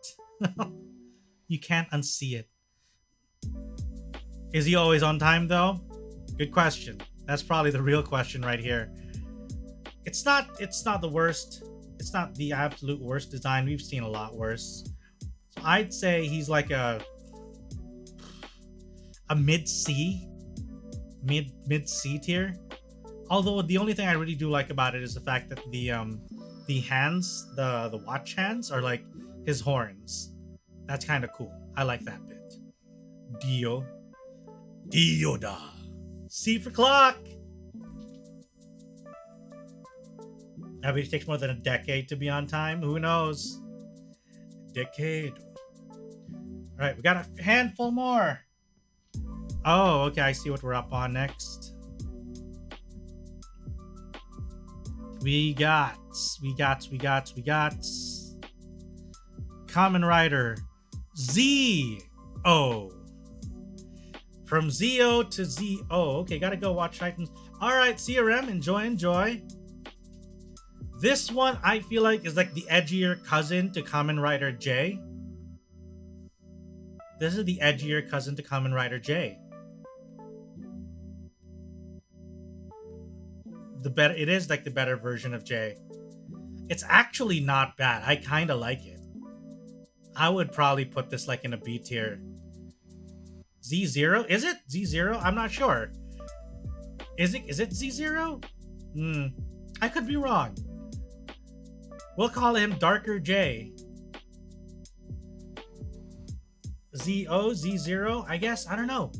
You can't unsee it. Is he always on time though? Good question. That's probably the real question right here. It's not the worst. It's not the absolute worst design. We've seen a lot worse. So I'd say he's like a mid-C. Mid-C tier. Although the only thing I really do like about it is the fact that the hands, the watch hands are like his horns. That's kind of cool. I like that bit. Dioda. C for clock. Maybe it takes more than a decade to be on time. Who knows? Decade. All right, we got a handful more. Oh, okay. I see what we're up on next. We got Kamen Rider Z-O. From Z-O to Z-O. Okay, gotta go watch Titans. Alright, CRM, enjoy. This one, I feel like, is like the edgier cousin to Kamen Rider J. This is the edgier cousin to Kamen Rider J. It is like the better version of J. It's actually not bad. I kind of like it. I would probably put this like in a B tier. Z0? Is it Z0? I'm not sure. Is it Z0? I could be wrong. We'll call him Darker J. Z-O, Z0, I guess? I don't know.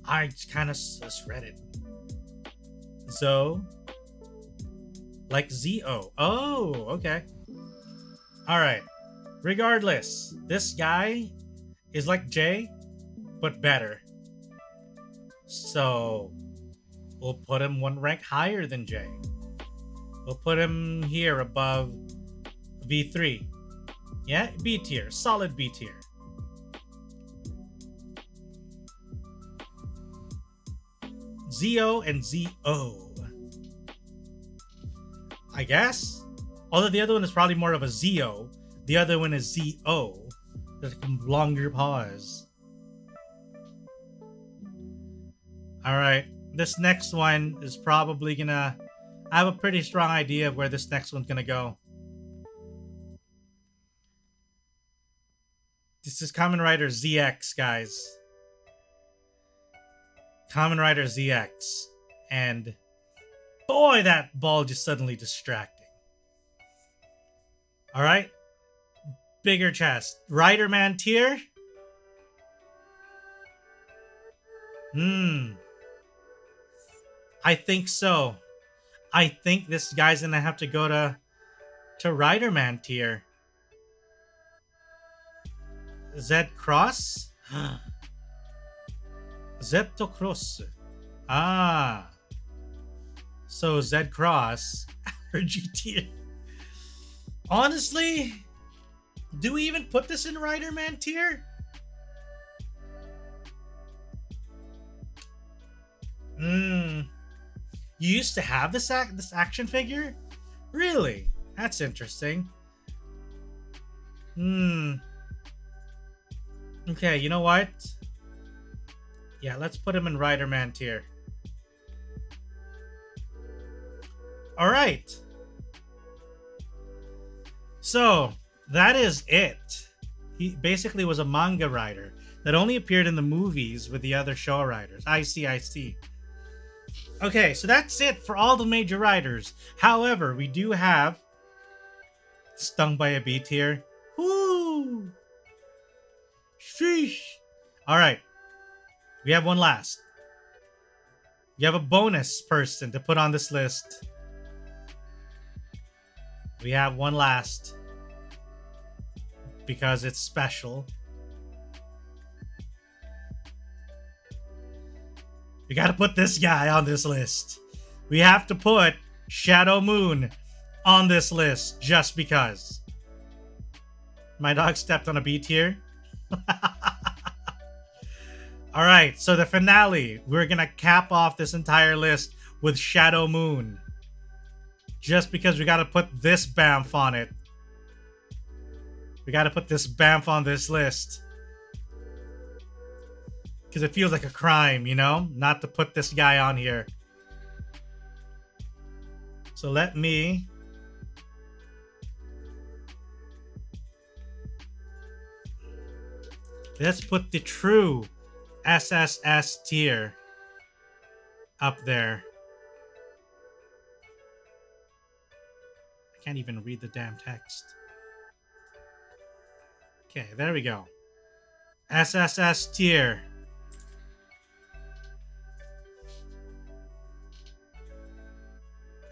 I just kind of read it. So, like Z-O. Oh, okay. Alright. Regardless, this guy is like J, but better. So, we'll put him one rank higher than J. We'll put him here above V3. Yeah, B tier. Solid B tier. Z-O and Z-O. I guess? Although the other one is probably more of a Z-O. The other one is Z-O. There's a longer pause. Alright. This next one is probably gonna... I have a pretty strong idea of where this next one's gonna go. This is Kamen Rider ZX, guys. Kamen Rider ZX. And boy, that ball just suddenly distracting. Alright. Bigger chest. Rider Man tier? I think so. I think this guy's gonna have to go to Rider Man tier. Z Cross? Zeptocross. Ah. So Z Cross. Allergy tier. Honestly, do we even put this in Rider Man tier? You used to have this action figure? Really? That's interesting. Okay, you know what? Yeah, let's put him in Rider Man tier. Alright. So, that is it. He basically was a manga writer that only appeared in the movies with the other show writers. I see. Okay, so that's it for all the major riders. However, we do have Stung by a Bee tier. Woo! Sheesh. Alright. We have one last. We have a bonus person to put on this list. We have one last. Because it's special. We gotta put this guy on this list. We have to put Shadow Moon on this list just because. My dog stepped on a B tier. Alright, so the finale. We're gonna cap off this entire list with Shadow Moon. Just because we gotta put this Bamf on it. We gotta put this Bamf on this list. Because it feels like a crime, you know? Not to put this guy on here. So let's put the true SSS tier up there. I can't even read the damn text. Okay, there we go. SSS tier.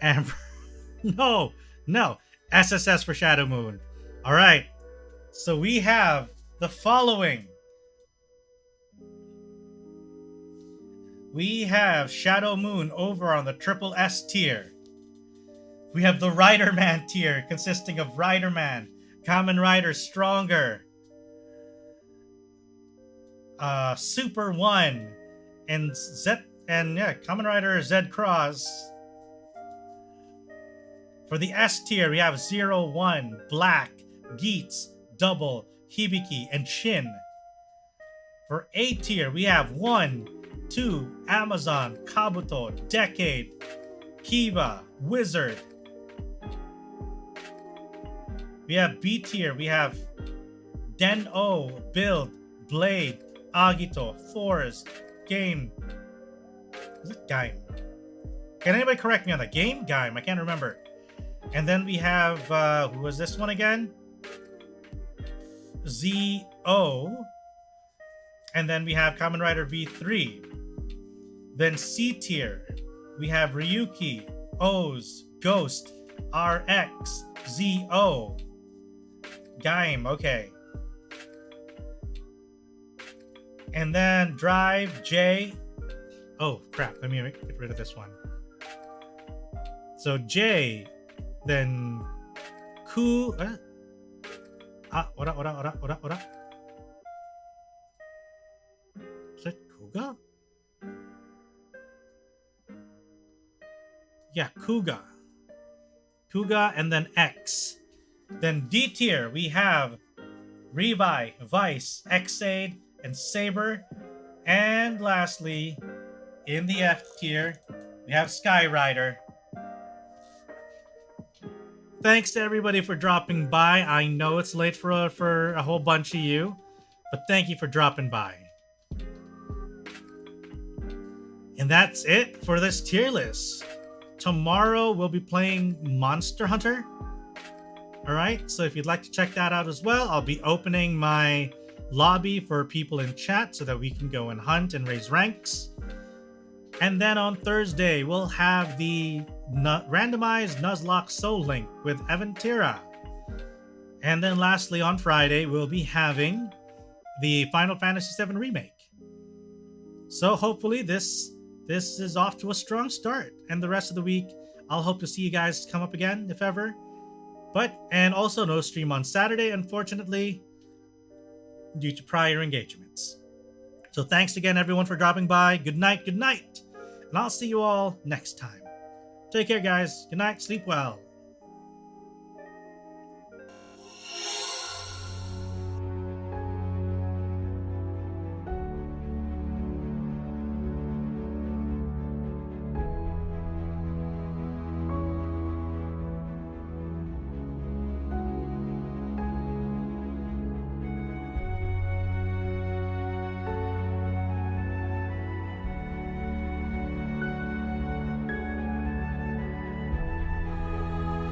And no, SSS for Shadow Moon. All right, so we have the following. We have Shadow Moon over on the triple S tier. We have the Rider Man tier, consisting of Rider Man, Kamen Rider Stronger, Super 1, and Kamen Rider Z Cross. For the S tier, we have 0, 1, Black, Geets, Double, Hibiki, and Shin. For A tier, we have 1, 2, Amazon, Kabuto, Decade, Kiva, Wizard. We have B tier, we have Den-O, Build, Blade, Agito, Force, Game. Is it Game? Can anybody correct me on that? Game? Game? I can't remember. And then we have, who was this one again? Z-O. And then we have Kamen Rider V3. Then C tier, we have Ryuki, O's, Ghost, RX, Z-O. Gaim, okay. And then Drive, J. Oh, crap. Let me get rid of this one. So J, then Ku. Ora. Is that Kuga? Yeah, Kuga. Kuga and then X. Then D tier, we have Revi, Vice, Xaid, and Saber. And lastly, in the F tier, we have Sky Rider. Thanks to everybody for dropping by. I know it's late for a whole bunch of you, but thank you for dropping by. And that's it for this tier list. Tomorrow we'll be playing Monster Hunter. Alright, so if you'd like to check that out as well, I'll be opening my lobby for people in chat so that we can go and hunt and raise ranks. And then on Thursday, we'll have the randomized Nuzlocke Soul Link with envtuber. And then lastly, on Friday, we'll be having the Final Fantasy VII Remake. So hopefully this is off to a strong start. And the rest of the week, I'll hope to see you guys come up again, if ever. And also no stream on Saturday, unfortunately, due to prior engagements. So thanks again, everyone, for dropping by. Good night. And I'll see you all next time. Take care, guys. Good night. Sleep well.